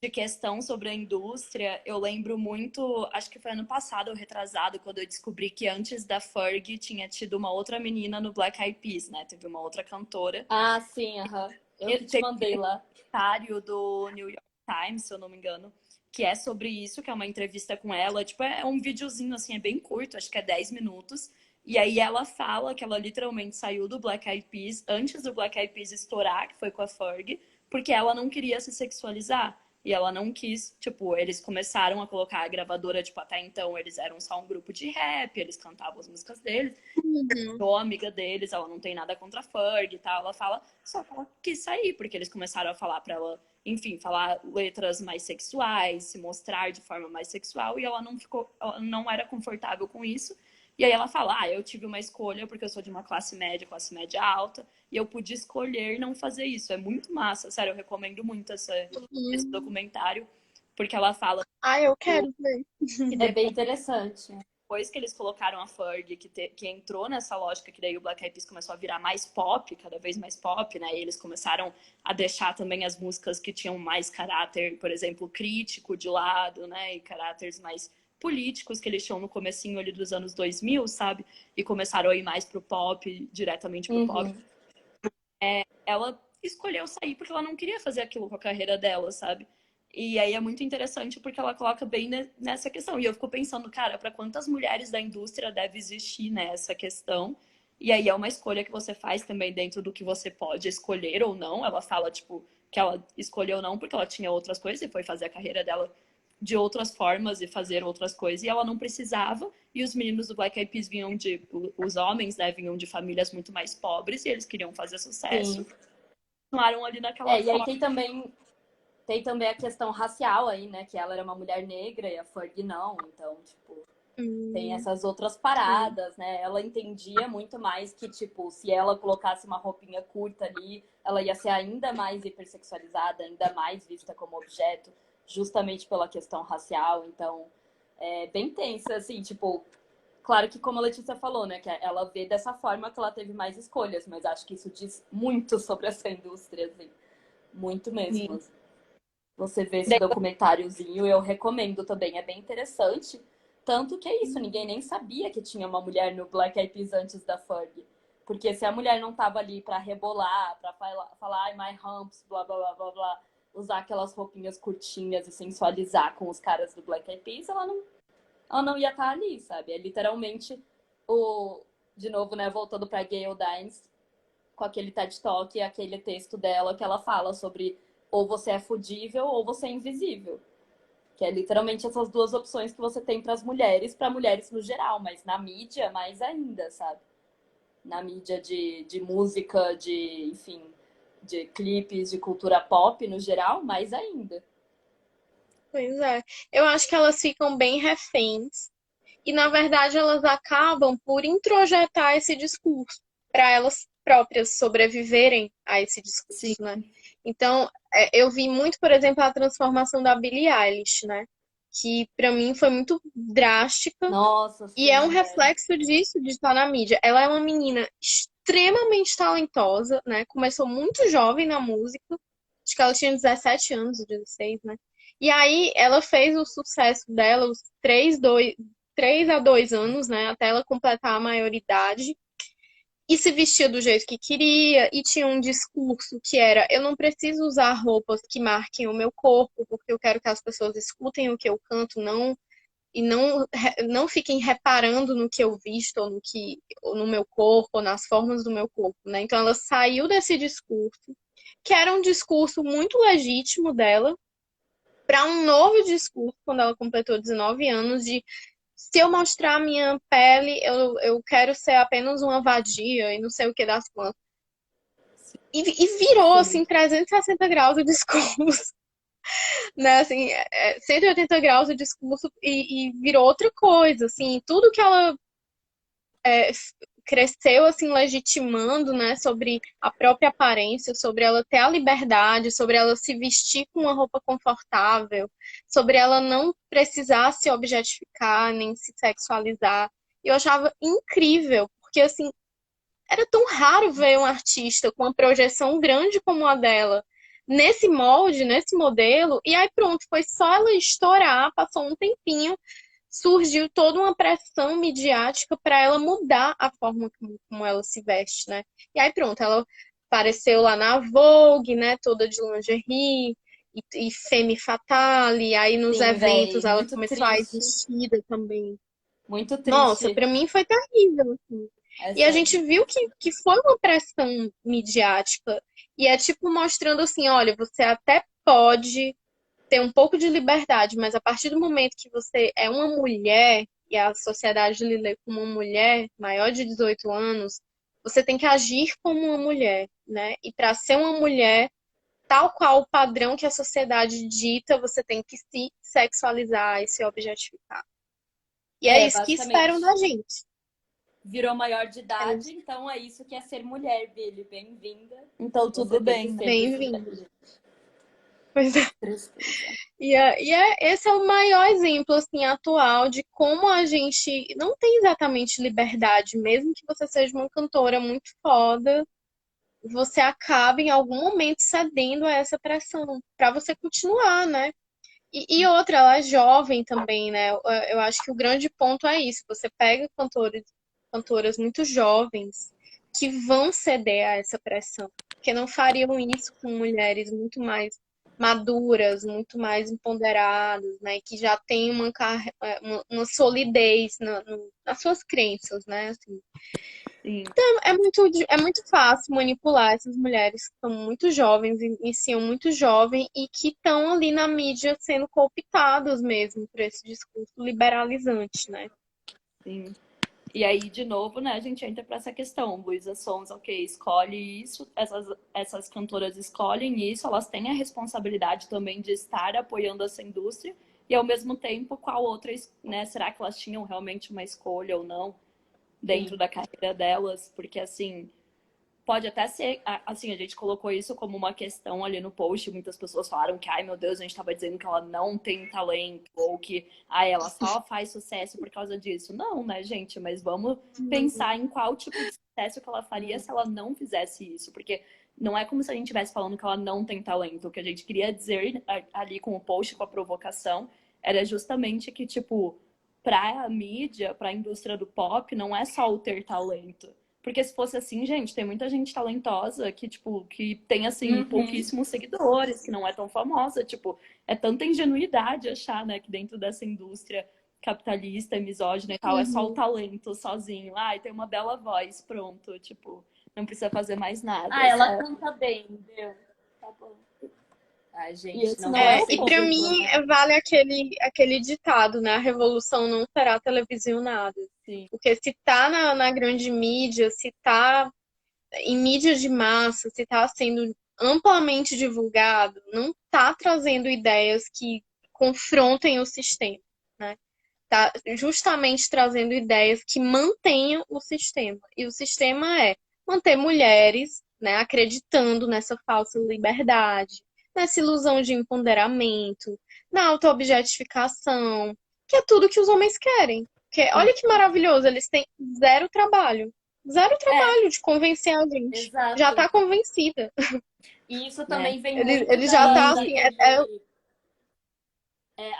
de questão sobre a indústria, eu lembro muito, acho que foi ano passado ou retrasado, quando eu descobri que antes da Fergie tinha tido uma outra menina no Black Eyed Peas, né? Teve uma outra cantora. ah, sim, aham. Eu E que te teve mandei um lá. documentário do New York Times, se eu não me engano, que é sobre isso, que é uma entrevista com ela. Tipo, é um videozinho, assim, é bem curto, acho que é 10 minutos. E aí ela fala que ela literalmente saiu do Black Eyed Peas antes do Black Eyed Peas estourar, que foi com a Fergie, porque ela não queria se sexualizar. E ela não quis, tipo, eles começaram a colocar a gravadora, tipo, até então eles eram só um grupo de rap, eles cantavam as músicas deles. uhum. Sou amiga deles, ela não tem nada contra a Ferg e tal. Ela fala, só que ela quis sair, porque eles começaram a falar pra ela, enfim, falar letras mais sexuais, se mostrar de forma mais sexual, e ela não ficou, ela não era confortável com isso. E aí ela fala, eu tive uma escolha, porque eu sou de uma classe média alta, e eu pude escolher não fazer isso. É muito massa, sério, eu recomendo muito esse documentário, porque ela fala Eu quero ver. que É bem depois interessante. depois que eles colocaram a Ferg, que entrou nessa lógica que daí o Black Eyed Peas começou a virar mais pop, cada vez mais pop, né? E eles começaram a deixar também as músicas que tinham mais caráter, por exemplo, crítico de lado, né? E caráteres mais políticos que eles tinham no comecinho ali dos anos 2000, sabe? E começaram a ir mais pro pop, diretamente pro pop. Uhum. Ela escolheu sair porque ela não queria fazer aquilo com a carreira dela, sabe? E aí é muito interessante porque ela coloca bem nessa questão. E eu fico pensando, cara, para quantas mulheres da indústria deve existir nessa questão? E aí é uma escolha que você faz também dentro do que você pode escolher ou não. Ela fala, tipo, que ela escolheu não porque ela tinha outras coisas e foi fazer a carreira dela de outras formas e fazer outras coisas. E ela não precisava. E os meninos do Black Eyed Peas vinham os homens, né, vinham de famílias muito mais pobres e eles queriam fazer sucesso. Sim. Continuaram ali naquela E aí forma. tem também a questão racial aí, né? Que ela era uma mulher negra e a Fergie não. Então, tipo, Tem Hum, essas outras sim. paradas, né? Ela entendia muito mais que, tipo, se ela colocasse uma roupinha curta ali, ela ia ser ainda mais hipersexualizada, ainda mais vista como objeto, justamente pela questão racial. Então, é bem tensa, assim, tipo, claro que como a Letícia falou, né, que ela vê dessa forma que ela teve mais escolhas, mas acho que isso diz muito sobre essa indústria, assim, muito mesmo. Sim. Você vê esse documentáriozinho, eu recomendo também, é bem interessante. Tanto que é isso, ninguém nem sabia que tinha uma mulher no Black Eyed Peas antes da Fergie. Porque se a mulher não tava ali pra rebolar, pra falar, ai, my humps, blá, blá, blá, blá, blá, usar aquelas roupinhas curtinhas e sensualizar com os caras do Black Eyed Peas, ela não ia estar ali, sabe? É literalmente o... De novo, né, voltando pra Gayle Dines, com aquele TED Talk, aquele texto dela que ela fala sobre ou você é fudível ou você é invisível. Que é literalmente essas duas opções que você tem para mulheres no geral, mas na mídia mais ainda, sabe? Na mídia de música, enfim, de clipes, de cultura pop no geral, mais ainda. Pois é. Eu acho que elas ficam bem reféns. E, na verdade, elas acabam por introjetar esse discurso para elas próprias sobreviverem a esse Sim. discurso, né? Então, eu vi muito, por exemplo, a transformação da Billie Eilish, né? Que para mim foi muito drástica Nossa, e é um sim, velho. reflexo disso de estar na mídia. Ela é uma menina extremamente talentosa, né? Começou muito jovem na música, acho que ela tinha 17 anos, 16, né? E aí ela fez o sucesso dela, os 3 a 2 anos, né? Até ela completar a maioridade. E se vestia do jeito que queria, e tinha um discurso que era: eu não preciso usar roupas que marquem o meu corpo, porque eu quero que as pessoas escutem o que eu canto, não e não fiquem reparando no que eu visto ou no meu corpo, ou nas formas do meu corpo, né? Então ela saiu desse discurso, que era um discurso muito legítimo dela, para um novo discurso quando ela completou 19 anos de: se eu mostrar a minha pele, eu quero ser apenas uma vadia e não sei o que das plantas. E virou Sim. assim 360 graus o discurso, né? Assim, 180 graus o discurso e virou outra coisa, assim, tudo que ela é, cresceu assim legitimando, né, sobre a própria aparência, sobre ela ter a liberdade, sobre ela se vestir com uma roupa confortável, sobre ela não precisar se objetificar nem se sexualizar. Eu achava incrível, porque assim, era tão raro ver um artista com uma projeção grande como a dela nesse molde, nesse modelo, e aí pronto, foi só ela estourar, passou um tempinho, surgiu toda uma pressão midiática para ela mudar a forma como ela se veste, né? E aí pronto, ela apareceu lá na Vogue, né, toda de lingerie e femme fatale, aí nos Sim, eventos velho. ela Muito começou a ir triste. vestida também. Muito Nossa, triste. para mim foi terrível, assim. É E a gente sério. viu que foi uma pressão midiática. E é tipo mostrando assim, olha, você até pode ter um pouco de liberdade, mas a partir do momento que você é uma mulher e a sociedade lhe lê como uma mulher maior de 18 anos, você tem que agir como uma mulher, né? E para ser uma mulher, tal qual o padrão que a sociedade dita, você tem que se sexualizar e se objetificar. E é É, isso que esperam basicamente. da gente. Virou maior de É idade, então é isso que é ser mulher, Billy. Bem-vinda. Então Tudo você tem que bem, ser né? desse bem-vindo. jeito. Pois é. Tristeza. Esse é o maior exemplo assim atual de como a gente não tem exatamente liberdade, mesmo que você seja uma cantora muito foda, você acaba em algum momento cedendo a essa pressão para você continuar, né? E outra, ela é jovem também, né? Eu acho que o grande ponto é isso. Você pega cantoras muito jovens que vão ceder a essa pressão, porque não fariam isso com mulheres muito mais maduras, muito mais empoderadas, né? Que já têm uma solidez nas suas crenças, né? Assim, Sim. é muito fácil manipular essas mulheres que são muito jovens, iniciam muito jovem e que estão ali na mídia sendo cooptadas mesmo por esse discurso liberalizante, né? Sim. E aí, de novo, né, a gente entra para essa questão. Luísa Sonza, ok, escolhe isso, essas cantoras escolhem isso, elas têm a responsabilidade também de estar apoiando essa indústria, E ao mesmo tempo, qual outra, né? Será que elas tinham realmente uma escolha ou não dentro Sim. da carreira delas? Porque assim, pode até ser, assim, a gente colocou isso como uma questão ali no post, muitas pessoas falaram que, ai meu Deus, a gente estava dizendo que ela não tem talento, ou que, ai, ela só faz sucesso por causa disso. Não, né, gente? Mas vamos pensar em qual tipo de sucesso que ela faria se ela não fizesse isso, porque não é como se a gente estivesse falando que ela não tem talento. O que a gente queria dizer ali com o post, com a provocação, era justamente que, tipo, pra mídia, pra indústria do pop, não é só o ter talento. Porque se fosse assim, gente, tem muita gente talentosa que, tipo, que tem, assim, Uhum. pouquíssimos seguidores, que não é tão famosa. Tipo, é tanta ingenuidade achar, né, que dentro dessa indústria capitalista e misógina e tal, é só o Uhum. talento sozinho. Ai, tem uma bela voz, pronto. Tipo, não precisa fazer mais Ah, nada, ela sabe? canta bem, deu. Tá bom. Ai, E gente, esse não não é pode o ser E para ponto, mim né? vale aquele ditado, né? A revolução não será televisionada. Sim. Porque se tá na grande mídia, se tá em mídia de massa, se tá sendo amplamente divulgado, não tá trazendo ideias que confrontem o sistema, né? Tá justamente trazendo ideias que mantenham o sistema. E o sistema é manter mulheres, né, acreditando nessa falsa liberdade, nessa ilusão de empoderamento, na autoobjetificação, que é tudo que os homens querem. Porque Sim. olha que maravilhoso, eles têm zero trabalho. Zero É, trabalho de convencer a gente. Já exato. tá convencida. E isso Né? também vem Ele, muito ele já tá E assim, é daquele.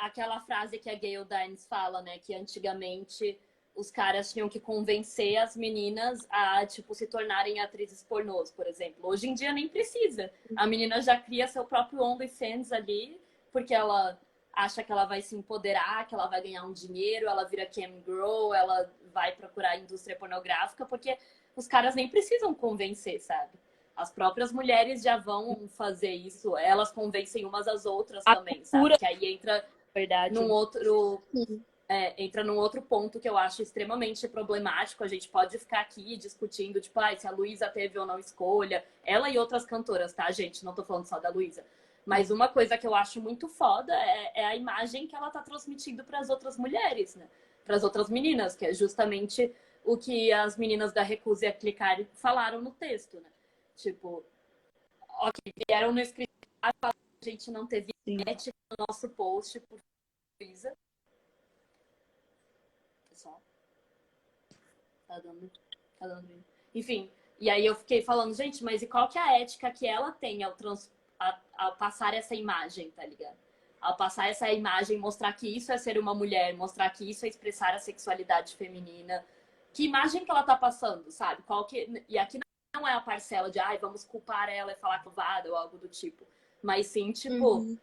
Aquela frase que a Gayle Dines fala, né? Que antigamente os caras tinham que convencer as meninas a, tipo, se tornarem atrizes pornôs, por exemplo. Hoje em dia nem precisa. A menina já cria seu próprio OnlyFans ali, porque ela acha que ela vai se empoderar, que ela vai ganhar um dinheiro, ela vira cam girl, ela vai procurar a indústria pornográfica, porque os caras nem precisam convencer, sabe? As próprias mulheres já vão fazer isso, elas convencem umas às outras a também, sabe? cultura, Que aí na verdade. entra num outro ponto que eu acho extremamente problemático. A gente pode ficar aqui discutindo, tipo, se a Luísa teve ou não escolha. Ela e outras cantoras, tá, gente? Não tô falando só da Luísa. Mas uma coisa que eu acho muito foda é a imagem que ela tá transmitindo para as outras mulheres, né? Para as outras meninas, que é justamente o que as meninas da Recusa e a Clicar falaram no texto, né? Tipo, ok, vieram no escritório, a gente não teve Sim. ética no nosso post por Luísa. Pessoal, tá dando, tá dando. Enfim, e aí eu fiquei falando, gente, mas e qual que é a ética que ela tem ao passar essa imagem, tá ligado? Ao passar essa imagem, mostrar que isso é ser uma mulher, mostrar que isso é expressar a sexualidade feminina. Que imagem que ela tá passando, sabe? E aqui não é a parcela de, vamos culpar ela e falar covada ou algo do tipo. Mas sim, tipo, uhum.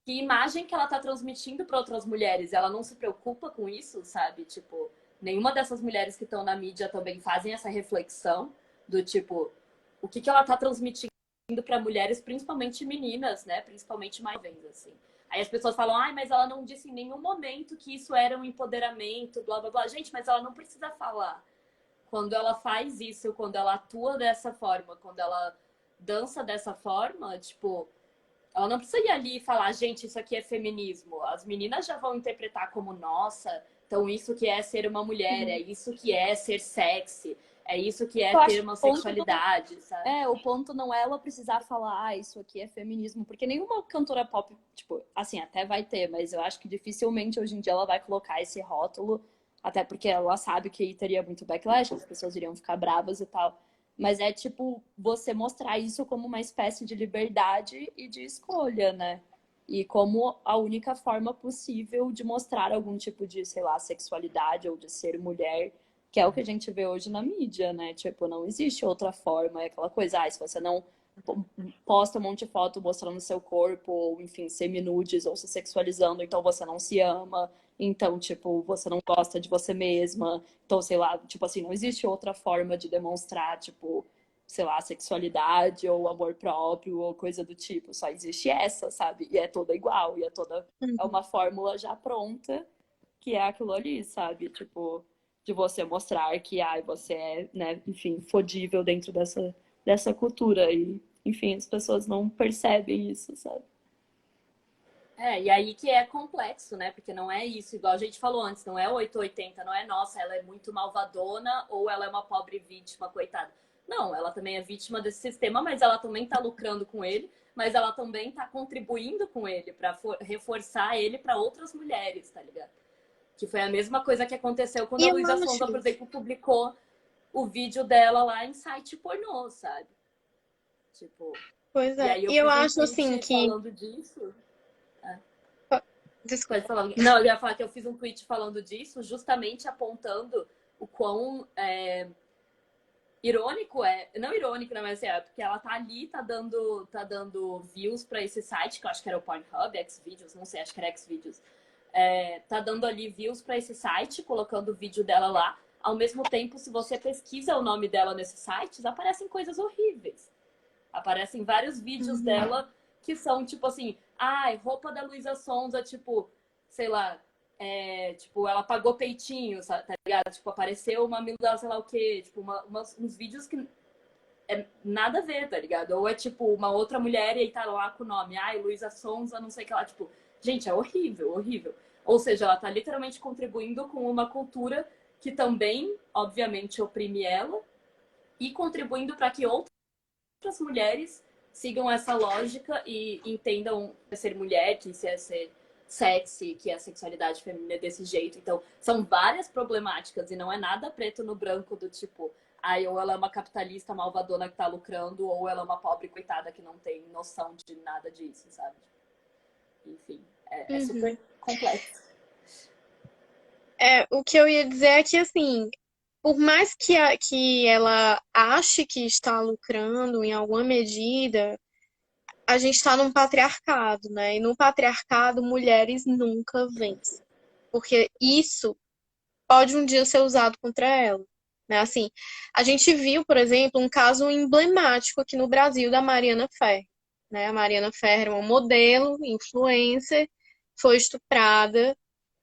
que imagem que ela tá transmitindo para outras mulheres? Ela não se preocupa com isso, sabe? Tipo, nenhuma dessas mulheres que estão na mídia também fazem essa reflexão do tipo, o que ela tá transmitindo para mulheres, principalmente meninas, né? Principalmente mais jovens, assim. Aí as pessoas falam, mas ela não disse em nenhum momento que isso era um empoderamento, blá blá blá. Gente, mas ela não precisa falar. Quando ela faz isso, quando ela atua dessa forma, quando ela dança dessa forma, tipo, ela não precisa ir ali e falar, gente, isso aqui é feminismo. As meninas já vão interpretar como, nossa, então isso que é ser uma mulher, é isso que é ser sexy, é isso que é Eu acho ter que uma o ponto não sexualidade, sabe? o ponto não é ela precisar falar, isso aqui é feminismo, porque nenhuma cantora pop, tipo, assim, até vai ter, mas eu acho que dificilmente hoje em dia ela vai colocar esse rótulo, até porque ela sabe que teria muito backlash, as pessoas iriam ficar bravas e tal. Mas é tipo você mostrar isso como uma espécie de liberdade e de escolha, né? E como a única forma possível de mostrar algum tipo de, sei lá, sexualidade ou de ser mulher, que é o que a gente vê hoje na mídia, né? Tipo, não existe outra forma. É aquela coisa, se você não posta um monte de foto mostrando seu corpo, ou enfim, semi-nudes, ou se sexualizando, então você não se ama. Então, tipo, você não gosta de você mesma. Então, sei lá, tipo assim, não existe outra forma de demonstrar, tipo, sei lá, sexualidade ou amor próprio ou coisa do tipo. Só existe essa, sabe? E é toda igual, e é uma fórmula já pronta, que é aquilo ali, sabe? Tipo, de você mostrar que, você é, né, enfim, fodível dentro dessa cultura. E, enfim, as pessoas não percebem isso, sabe? E aí que é complexo, né? Porque não é isso, igual a gente falou antes, não é 880, não é nossa, ela é muito malvadona ou ela é uma pobre vítima, coitada. Não, ela também é vítima desse sistema, mas ela também tá lucrando com ele, mas ela também tá contribuindo com ele para reforçar ele para outras mulheres, tá ligado? Que foi a mesma coisa que aconteceu quando E a eu Luísa acho, Sonza, por exemplo, publicou o vídeo dela lá em site pornô, sabe? Tipo, pois e é, aí eu e eu fiz um acho assim tweet que, falando disso. Pode desculpa, falar. Não, eu ia falar que eu fiz um tweet falando disso, justamente apontando o quão irônico é. Não irônico, né? Mas é porque ela tá ali, tá dando views pra esse site, que eu acho que era o Pornhub, Xvideos, não sei, acho que era Xvideos. Tá dando ali views pra esse site, colocando o vídeo dela lá. Ao mesmo tempo, se você pesquisa o nome dela nesses sites, aparecem coisas horríveis. Aparecem vários vídeos uhum, dela que são tipo assim, ai, roupa da Luísa Sonza, tipo, sei lá, tipo, ela pagou peitinho, sabe, tá ligado? Tipo, apareceu uma dela, sei lá o quê, tipo, uns vídeos que nada a ver, tá ligado? Ou é tipo uma outra mulher e aí tá lá com o nome, ai, Luísa Sonza, não sei o que lá, tipo, gente, é horrível, horrível. Ou seja, ela tá literalmente contribuindo com uma cultura que também, obviamente, oprime ela e contribuindo para que outras mulheres sigam essa lógica e entendam que é ser mulher, que isso é ser sexy, que a sexualidade feminina é desse jeito. Então, são várias problemáticas e não é nada preto no branco do tipo, ai, ou ela é uma capitalista malvadona que tá lucrando, ou ela é uma pobre coitada que não tem noção de nada disso, sabe? Enfim, é super uhum. complexo. O que eu ia dizer é que, assim, por mais que ela ache que está lucrando em alguma medida, a gente está num patriarcado, né? E no patriarcado, mulheres nunca vencem. Porque isso pode um dia ser usado contra ela. Né? Assim, a gente viu, por exemplo, um caso emblemático aqui no Brasil da Mariana Ferrer. Né? A Mariana Ferrer é uma modelo, influencer, foi estuprada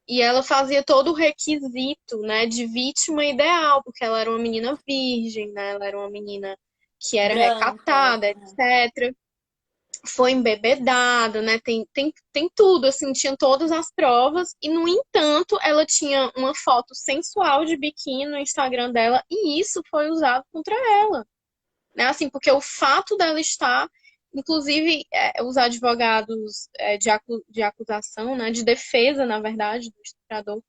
e ela fazia todo o requisito, né, de vítima ideal, porque ela era uma menina virgem, né? Ela era uma menina que era Branca, recatada, etc. Foi embebedada, né? Tem tudo, assim, tinha todas as provas, e no entanto, ela tinha uma foto sensual de biquíni no Instagram dela, e isso foi usado contra ela, né? Assim, porque o fato dela estar, inclusive, os advogados de acusação, né? De defesa, na verdade, do estuprador,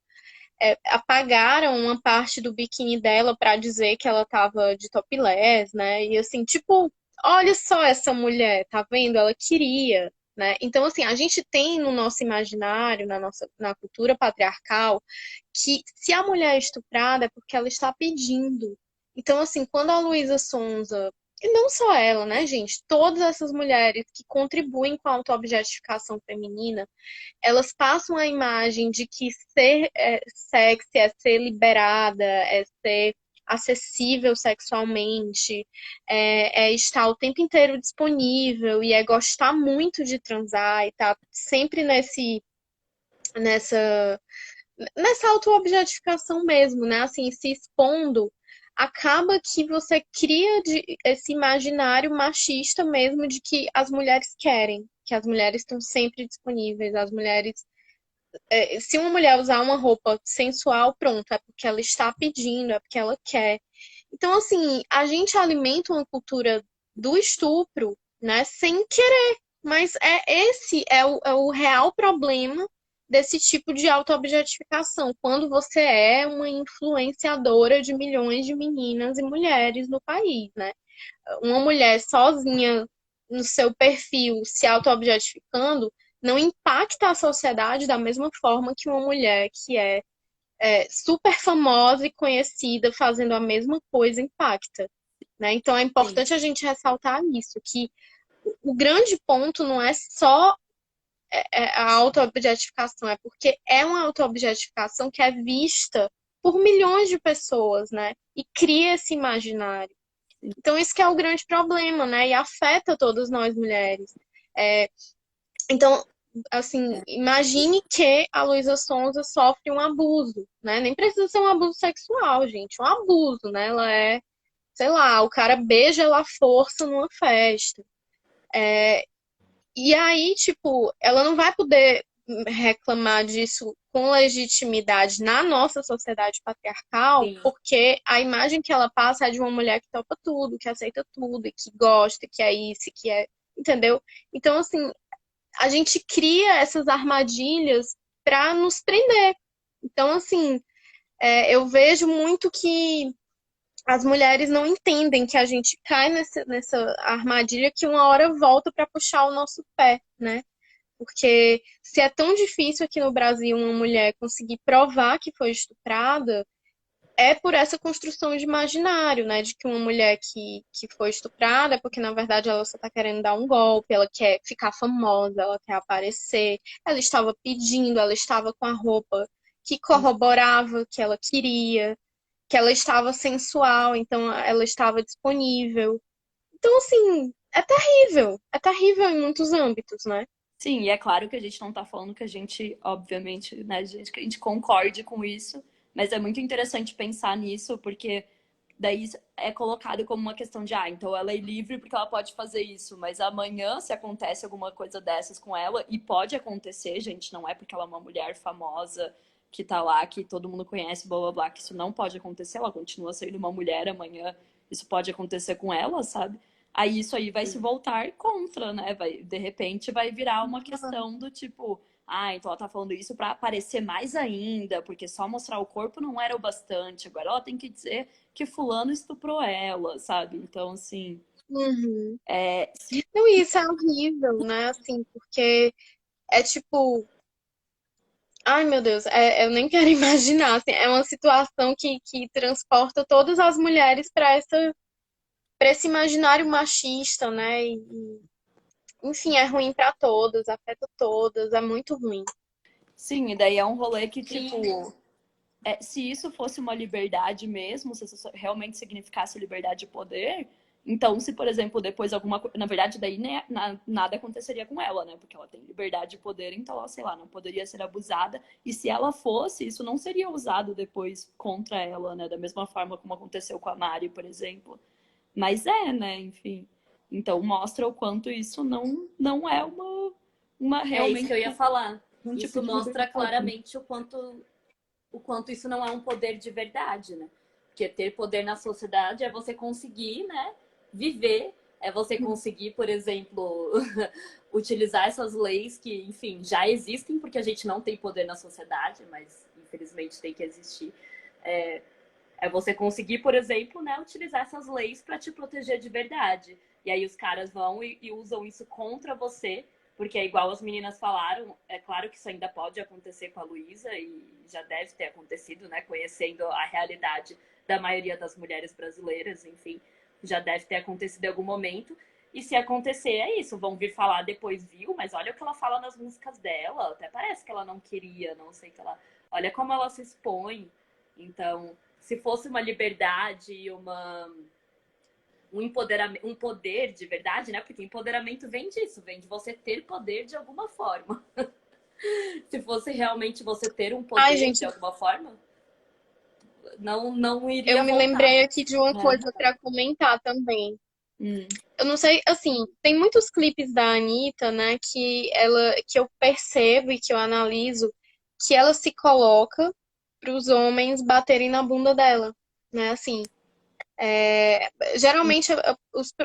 apagaram uma parte do biquíni dela para dizer que ela estava de topless, né? E assim, tipo, olha só essa mulher, tá vendo? Ela queria, né? Então, assim, a gente tem no nosso imaginário, na cultura patriarcal, que se a mulher é estuprada é porque ela está pedindo. Então, assim, quando a Luísa Sonza, e não só ela, né, gente? Todas essas mulheres que contribuem com a autoobjetificação feminina, elas passam a imagem de que ser sexy é ser liberada, é ser acessível sexualmente, é estar o tempo inteiro disponível e é gostar muito de transar e tá sempre nessa, nessa autoobjetificação mesmo, né? Assim, se expondo, acaba que você cria esse imaginário machista mesmo de que as mulheres querem, que as mulheres estão sempre disponíveis, as mulheres se uma mulher usar uma roupa sensual, pronto, é porque ela está pedindo, é porque ela quer. Então, assim, a gente alimenta uma cultura do estupro, né, sem querer. Mas esse é o real problema desse tipo de autoobjetificação, quando você é uma influenciadora de milhões de meninas e mulheres no país, né? Uma mulher sozinha no seu perfil se autoobjetificando não impacta a sociedade da mesma forma que uma mulher que é super famosa e conhecida fazendo a mesma coisa impacta. Né? Então é Sim. importante a gente ressaltar isso, que o grande ponto não é só a autoobjetificação, é porque é uma autoobjetificação que é vista por milhões de pessoas, né? E cria esse imaginário. Então, isso que é o grande problema, né? E afeta todas nós mulheres. É, então, assim, imagine que a Luísa Sonza sofre um abuso, né? Nem precisa ser um abuso sexual, gente. Um abuso, né? Ela sei lá, o cara beija ela à força numa festa. E aí, tipo, ela não vai poder reclamar disso com legitimidade na nossa sociedade patriarcal, Sim. porque a imagem que ela passa é de uma mulher que topa tudo, que aceita tudo, e que gosta, que é isso, que é. Entendeu? Então, assim, a gente cria essas armadilhas para nos prender. Então, assim, eu vejo muito que as mulheres não entendem que a gente cai nessa armadilha que uma hora volta para puxar o nosso pé, né? Porque se é tão difícil aqui no Brasil uma mulher conseguir provar que foi estuprada, é por essa construção de imaginário, né? De que uma mulher que foi estuprada é porque, na verdade, ela só tá querendo dar um golpe, ela quer ficar famosa, ela quer aparecer, ela estava pedindo, ela estava com a roupa que corroborava que ela queria, que ela estava sensual, então ela estava disponível. Então, assim, é terrível em muitos âmbitos, né? Sim, e é claro que a gente não tá falando que a gente, obviamente, né, gente, que a gente concorde com isso, mas é muito interessante pensar nisso, porque daí é colocado como uma questão de, então ela é livre porque ela pode fazer isso, mas amanhã, se acontece alguma coisa dessas com ela, e pode acontecer, gente, não é porque ela é uma mulher famosa que tá lá, que todo mundo conhece, blá blá blá, que isso não pode acontecer, ela continua sendo uma mulher amanhã, isso pode acontecer com ela, sabe? Aí isso aí vai se voltar contra, né? Vai, de repente vai virar uma questão do tipo, então ela tá falando isso pra aparecer mais ainda, porque só mostrar o corpo não era o bastante. Agora ela tem que dizer que fulano estuprou ela, sabe? Então, assim, Uhum. se Não, e isso é horrível, né? Assim, porque é tipo, ai meu Deus, eu nem quero imaginar. Assim, é uma situação que transporta todas as mulheres para esse imaginário machista, né? Enfim, é ruim para todas, afeta todas, é muito ruim. sim, e daí é um rolê que, tipo, Sim. se isso fosse uma liberdade mesmo, se isso realmente significasse liberdade de poder, então, se, por exemplo, depois alguma coisa. Na verdade, daí né, nada aconteceria com ela, né? Porque ela tem liberdade de poder, então ela, sei lá, não poderia ser abusada. E se ela fosse, isso não seria usado depois contra ela, né? Da mesma forma como aconteceu com a Mari, por exemplo. Mas né? Enfim. Então mostra o quanto isso não é uma É isso que realmente eu ia falar. um tipo Isso de mostra liberdade. claramente o quanto isso não é um poder de verdade, né? Porque ter poder na sociedade é você conseguir, né, viver, é você conseguir, por exemplo, utilizar essas leis que, enfim, já existem porque a gente não tem poder na sociedade, mas infelizmente tem que existir. É, é você conseguir, por exemplo, né, utilizar essas leis para te proteger de verdade. E aí os caras vão e usam isso contra você, porque é igual as meninas falaram, é claro que isso ainda pode acontecer com a Luísa e já deve ter acontecido, né, conhecendo a realidade da maioria das mulheres brasileiras, enfim, já deve ter acontecido em algum momento. E se acontecer, é isso, vão vir falar depois, viu? Mas olha o que ela fala nas músicas dela, até parece que ela não queria, não sei o que ela. Olha como ela se expõe. Então, se fosse uma liberdade, um empoderamento, um poder de verdade, né? Porque empoderamento vem disso, vem de você ter poder de alguma forma. Se fosse realmente você ter um Ai, poder de gente, alguma forma, não eu iria me voltar. lembrei aqui de uma Né? coisa para comentar também. Hum. Eu não sei, assim, tem muitos clipes da Anitta, né, que eu percebo e que eu analiso que ela se coloca para os homens baterem na bunda dela, né? Assim, geralmente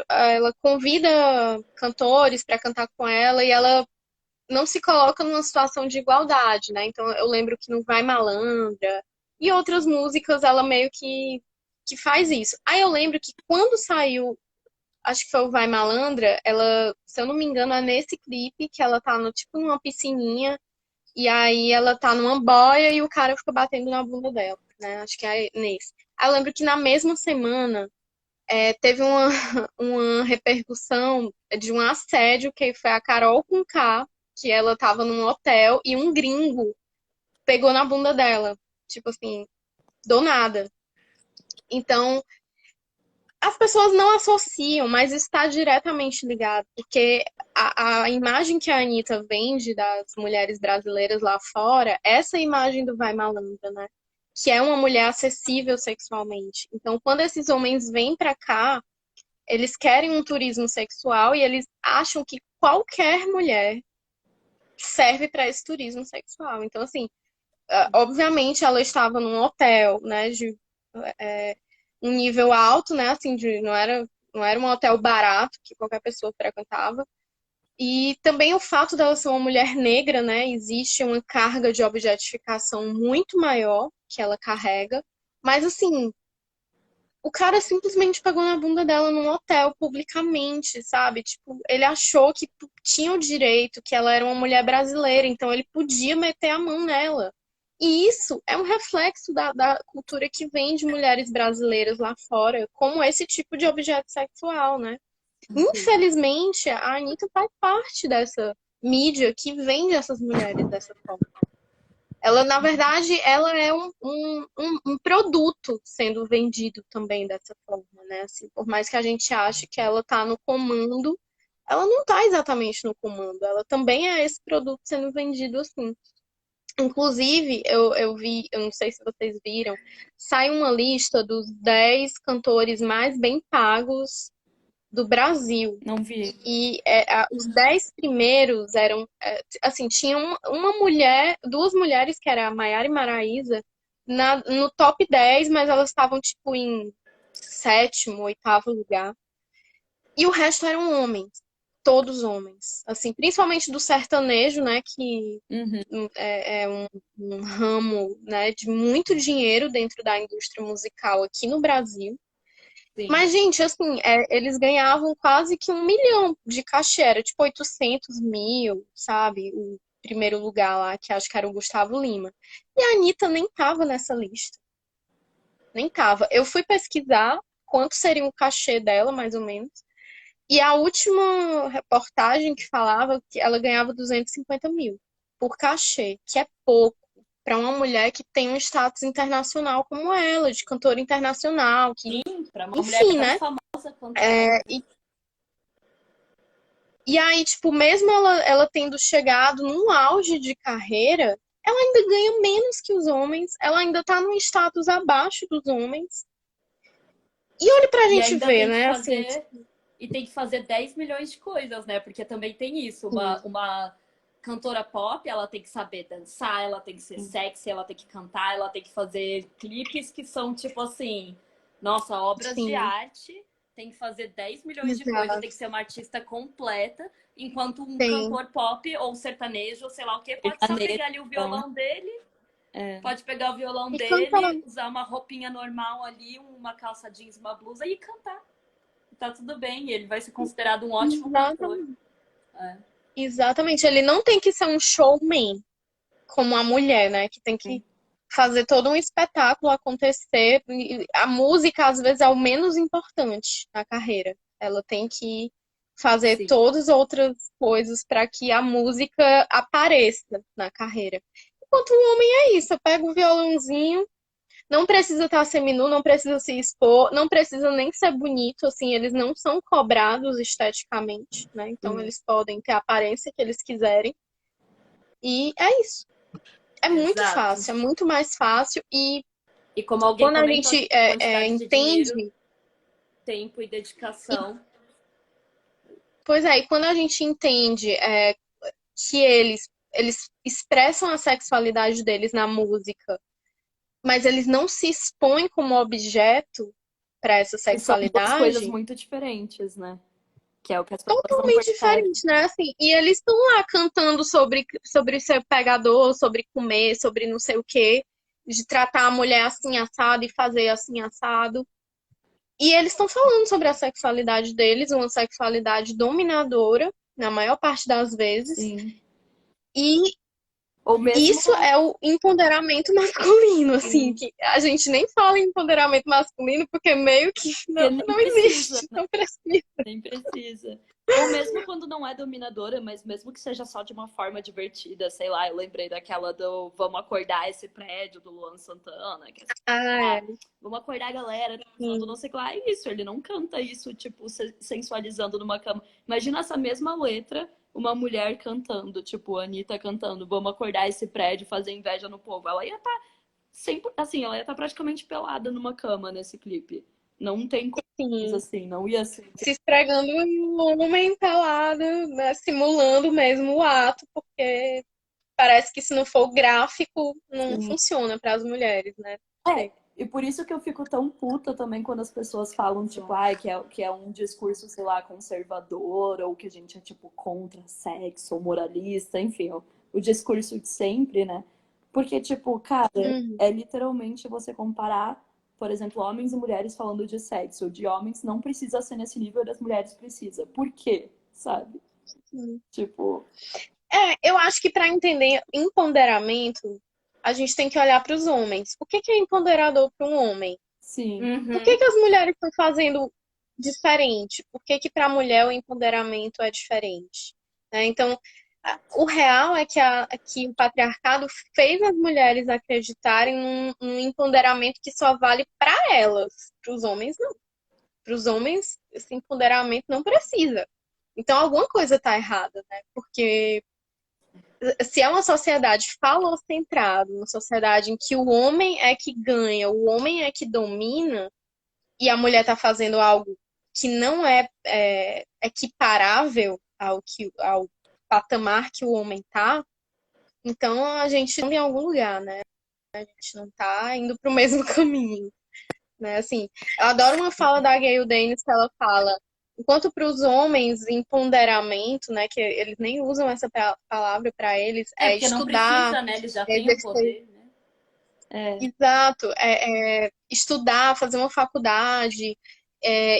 ela convida cantores para cantar com ela e ela não se coloca numa situação de igualdade, né? Então eu lembro que no Vai Malandra e outras músicas ela meio que faz isso. Aí eu lembro que quando saiu, acho que foi o Vai Malandra, ela, se eu não me engano, é nesse clipe que ela tá no, tipo numa piscininha e aí ela tá numa boia e o cara fica batendo na bunda dela, né? Acho que é nesse. Aí eu lembro que na mesma semana teve uma repercussão de um assédio que foi a Carol com K, que ela tava num hotel e um gringo pegou na bunda dela. Tipo assim, do nada. Então, as pessoas não associam, mas está diretamente ligado, porque a imagem que a Anitta vende das mulheres brasileiras lá fora, essa imagem do Vai Malandra, né? Que é uma mulher acessível sexualmente. Então, quando esses homens vêm pra cá, eles querem um turismo sexual e eles acham que qualquer mulher serve para esse turismo sexual. Então, assim, obviamente ela estava num hotel, né, de um nível alto, né, assim, não era um hotel barato que qualquer pessoa frequentava. E também o fato dela ser uma mulher negra, né, existe uma carga de objetificação muito maior que ela carrega. Mas, assim, o cara simplesmente pegou na bunda dela num hotel publicamente, sabe? Tipo, ele achou que tinha o direito, que ela era uma mulher brasileira, então ele podia meter a mão nela. E isso é um reflexo da cultura que vem de mulheres brasileiras lá fora, como esse tipo de objeto sexual, né? Infelizmente, a Anitta faz parte dessa mídia que vende essas mulheres dessa forma. Ela, na verdade, ela é um produto sendo vendido também dessa forma, né? Assim, por mais que a gente ache que ela está no comando, ela não está exatamente no comando. Ela também é esse produto sendo vendido assim. Inclusive, eu vi, eu não sei se vocês viram, sai uma lista dos 10 cantores mais bem pagos do Brasil. Não vi. E os 10 primeiros eram, assim, tinha uma mulher, duas mulheres, que era a Maiara e Maraísa, no top 10, mas elas estavam, tipo, em sétimo, oitavo lugar. E o resto eram homens, todos homens. Assim, principalmente do sertanejo, né, que Uhum. é um ramo, né, de muito dinheiro dentro da indústria musical aqui no Brasil. Sim. Mas, gente, assim, eles ganhavam quase que 1 milhão de cachê, era tipo 800 mil, sabe? O primeiro lugar lá, que acho que era o Gustavo Lima. E a Anitta nem tava nessa lista. Nem tava. Eu fui pesquisar quanto seria o cachê dela, mais ou menos. E a última reportagem que falava que ela ganhava 250 mil por cachê, que é pouco para uma mulher que tem um status internacional como ela, de cantora internacional, que, Sim, para uma mulher enfim, tão né? famosa quanto ela. E aí, tipo, mesmo ela tendo chegado num auge de carreira, ela ainda ganha menos que os homens, ela ainda tá num status abaixo dos homens. E olha pra E gente ainda ver, tem que né, assim, fazer. E tem que fazer 10 milhões de coisas, né? Porque também tem isso. sim, Uma cantora pop, ela tem que saber dançar, ela tem que ser sexy, ela tem que cantar, ela tem que fazer clipes que são tipo assim, nossa, obras de sim, arte. Tem que fazer 10 milhões de coisas, exato, tem que ser uma artista completa, enquanto um tem. cantor pop ou sertanejo, ou sei lá o que, pode só Sertanejo. pegar ali o violão dele, É. pode pegar o violão E cantar, dele, usar uma roupinha normal ali, uma calça jeans, uma blusa e cantar. Tá tudo bem, ele vai ser considerado um ótimo cantor. exatamente. É. Exatamente, ele não tem que ser um showman, como a mulher, né, que tem que fazer todo um espetáculo acontecer. E a música, às vezes, é o menos importante na carreira. Ela tem que fazer Sim. todas as outras coisas para que a música apareça na carreira. Enquanto o homem é isso, eu pego o violãozinho, não precisa estar seminu, não precisa se expor, não precisa nem ser bonito, assim, eles não são cobrados esteticamente, né? Então eles podem ter a aparência que eles quiserem. E é isso. É muito Exato. fácil, é muito mais fácil. E E como alguém quando a comentou aqui, gente quantidade de dinheiro, entende, tempo e dedicação. pois é, e quando a gente entende que eles expressam a sexualidade deles na música, mas eles não se expõem como objeto para essa Que são duas coisas sexualidade, muito diferentes, né? Que é o que as pessoas não totalmente percebem. diferente, né? Assim, e eles estão lá cantando sobre ser pegador, sobre comer, sobre não sei o quê, de tratar a mulher assim assado e fazer assim assado. E eles estão falando sobre a sexualidade deles, uma sexualidade dominadora, na maior parte das vezes. Sim. E Ou mesmo. isso é o empoderamento masculino, assim, Sim. que a gente nem fala em empoderamento masculino porque meio que Porque não, nem não precisa, existe, né? não precisa. Nem precisa. Ou mesmo quando não é dominadora, mas mesmo que seja só de uma forma divertida, sei lá, eu lembrei daquela do Vamos Acordar Esse Prédio, do Luan Santana, que é assim, Ah, vamos acordar a galera, dançando, sim. não sei o que lá. É isso, ele não canta isso, tipo, sensualizando numa cama. Imagina essa mesma letra, uma mulher cantando, tipo, a Anitta cantando, vamos acordar esse prédio, fazer inveja no povo. Ela ia estar sempre, assim, ela ia estar praticamente pelada numa cama nesse clipe. Não tem como, Sim, assim, não ia ser. se esfregando o homem pelado, né, simulando mesmo o ato, porque parece que se não for gráfico, não Sim. funciona para as mulheres, né? É, Sei. e por isso que eu fico tão puta também quando as pessoas falam, tipo, ai, que é um discurso, sei lá, conservador, ou que a gente é, tipo, contra sexo, ou moralista, enfim, o discurso de sempre, né? Porque, tipo, cara, Uhum, é literalmente você comparar, por exemplo, homens e mulheres falando de sexo. De homens não precisa ser nesse nível, das mulheres precisa. Por quê? Sabe? sim. Tipo, Eu acho que para entender empoderamento, a gente tem que olhar para os homens. O que que é empoderador para um homem? sim, Por que Uhum. que as mulheres estão fazendo diferente? Por que que para a mulher o empoderamento é diferente? Né? Então, o real é que, que o patriarcado fez as mulheres acreditarem num empoderamento que só vale para elas. Para os homens, não. Para os homens, esse empoderamento não precisa. Então, alguma coisa está errada, né? Porque se é uma sociedade falocentrada, uma sociedade em que o homem é que ganha, o homem é que domina, e a mulher está fazendo algo que não é equiparável ao patamar que o homem está, então a gente não em algum lugar, né? A gente não está indo para o mesmo caminho, né? Assim, eu adoro uma fala da Gayle Dennis que ela fala, enquanto para os homens empoderamento, né, que eles nem usam essa palavra para eles, É, é porque não estudar, precisa, né? Eles já é têm o exercer. poder, né? é, Exato, é estudar, fazer uma faculdade,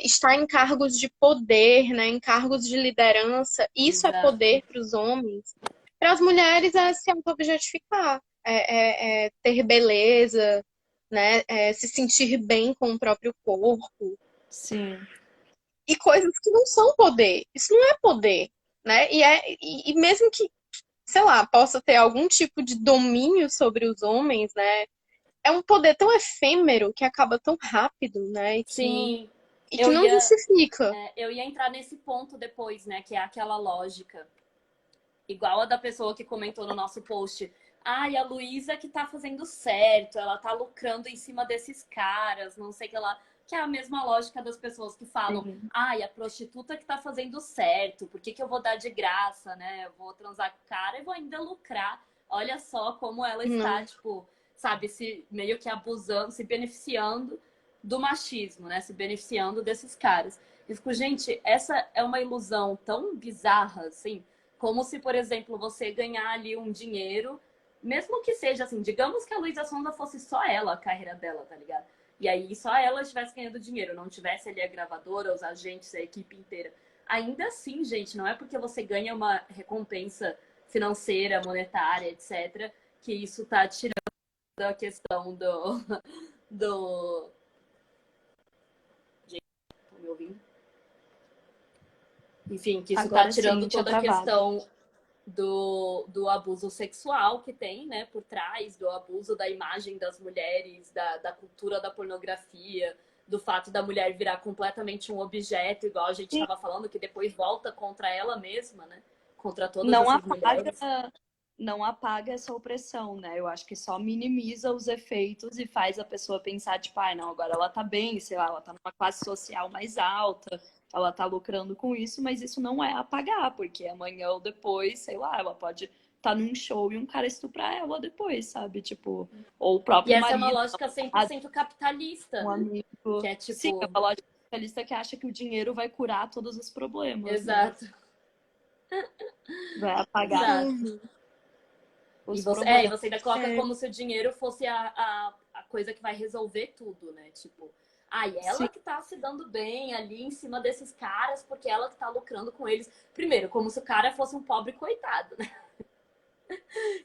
estar em cargos de poder, né, em cargos de liderança, isso é Exato. poder para os homens. Para as mulheres é se auto-objetificar, é ter beleza, né, se sentir bem com o próprio corpo sim. e coisas que não são poder. Isso não é poder, né? E mesmo que, sei lá, possa ter algum tipo de domínio sobre os homens, né? É um poder tão efêmero que acaba tão rápido, né? Sim, E que eu não ia, justifica. eu ia entrar nesse ponto depois, né? Que é aquela lógica. Igual a da pessoa que comentou no nosso post. Ai, a Luísa que tá fazendo certo, ela tá lucrando em cima desses caras, não sei o que lá. Que é a mesma lógica das pessoas que falam, Sim. ai, a prostituta que tá fazendo certo, por que que eu vou dar de graça, né? Eu vou transar com o cara e vou ainda lucrar. Olha só como ela está, Não. tipo, sabe, se meio que abusando, se beneficiando do machismo, né? Se beneficiando desses caras. E fico, gente, essa é uma ilusão tão bizarra, assim, como se, por exemplo, você ganhar ali um dinheiro, mesmo que seja assim, digamos que a Luísa Sonza fosse só ela, a carreira dela, tá ligado? E aí só ela estivesse ganhando dinheiro, não tivesse ali a gravadora, os agentes, a equipe inteira. Ainda assim, gente, não é porque você ganha uma recompensa financeira, monetária, etc., que isso tá tirando a questão do... Gente, tá me ouvindo? Enfim, que isso tá Agora sim, tirando tinha toda a travado. questão do abuso sexual que tem, né, por trás, do abuso da imagem das mulheres, da cultura da pornografia, do fato da mulher virar completamente um objeto, igual a gente E estava falando, que depois volta contra ela mesma, né? Contra todas não essas apaga, mulheres. não apaga essa opressão, né? Eu acho que só minimiza os efeitos e faz a pessoa pensar, tipo, ai, não, agora ela tá bem, sei lá, ela tá numa classe social mais alta, ela tá lucrando com isso, mas isso não é apagar, porque amanhã ou depois, sei lá, ela pode estar num show e um cara estuprar ela depois, sabe? Tipo, ou o E próprio essa é uma marido, lógica 100% capitalista, um né? Que amigo. é Sim, é tipo, uma lógica capitalista que acha que o dinheiro vai curar todos os problemas, né? exato, Vai apagar exato. Uhum. E os e problemas. você ainda coloca É, como se o dinheiro fosse a coisa que vai resolver tudo, né? Tipo, e Sim, ela que tá se dando bem ali em cima desses caras, porque ela que tá lucrando com eles. Primeiro, como se o cara fosse um pobre coitado, né?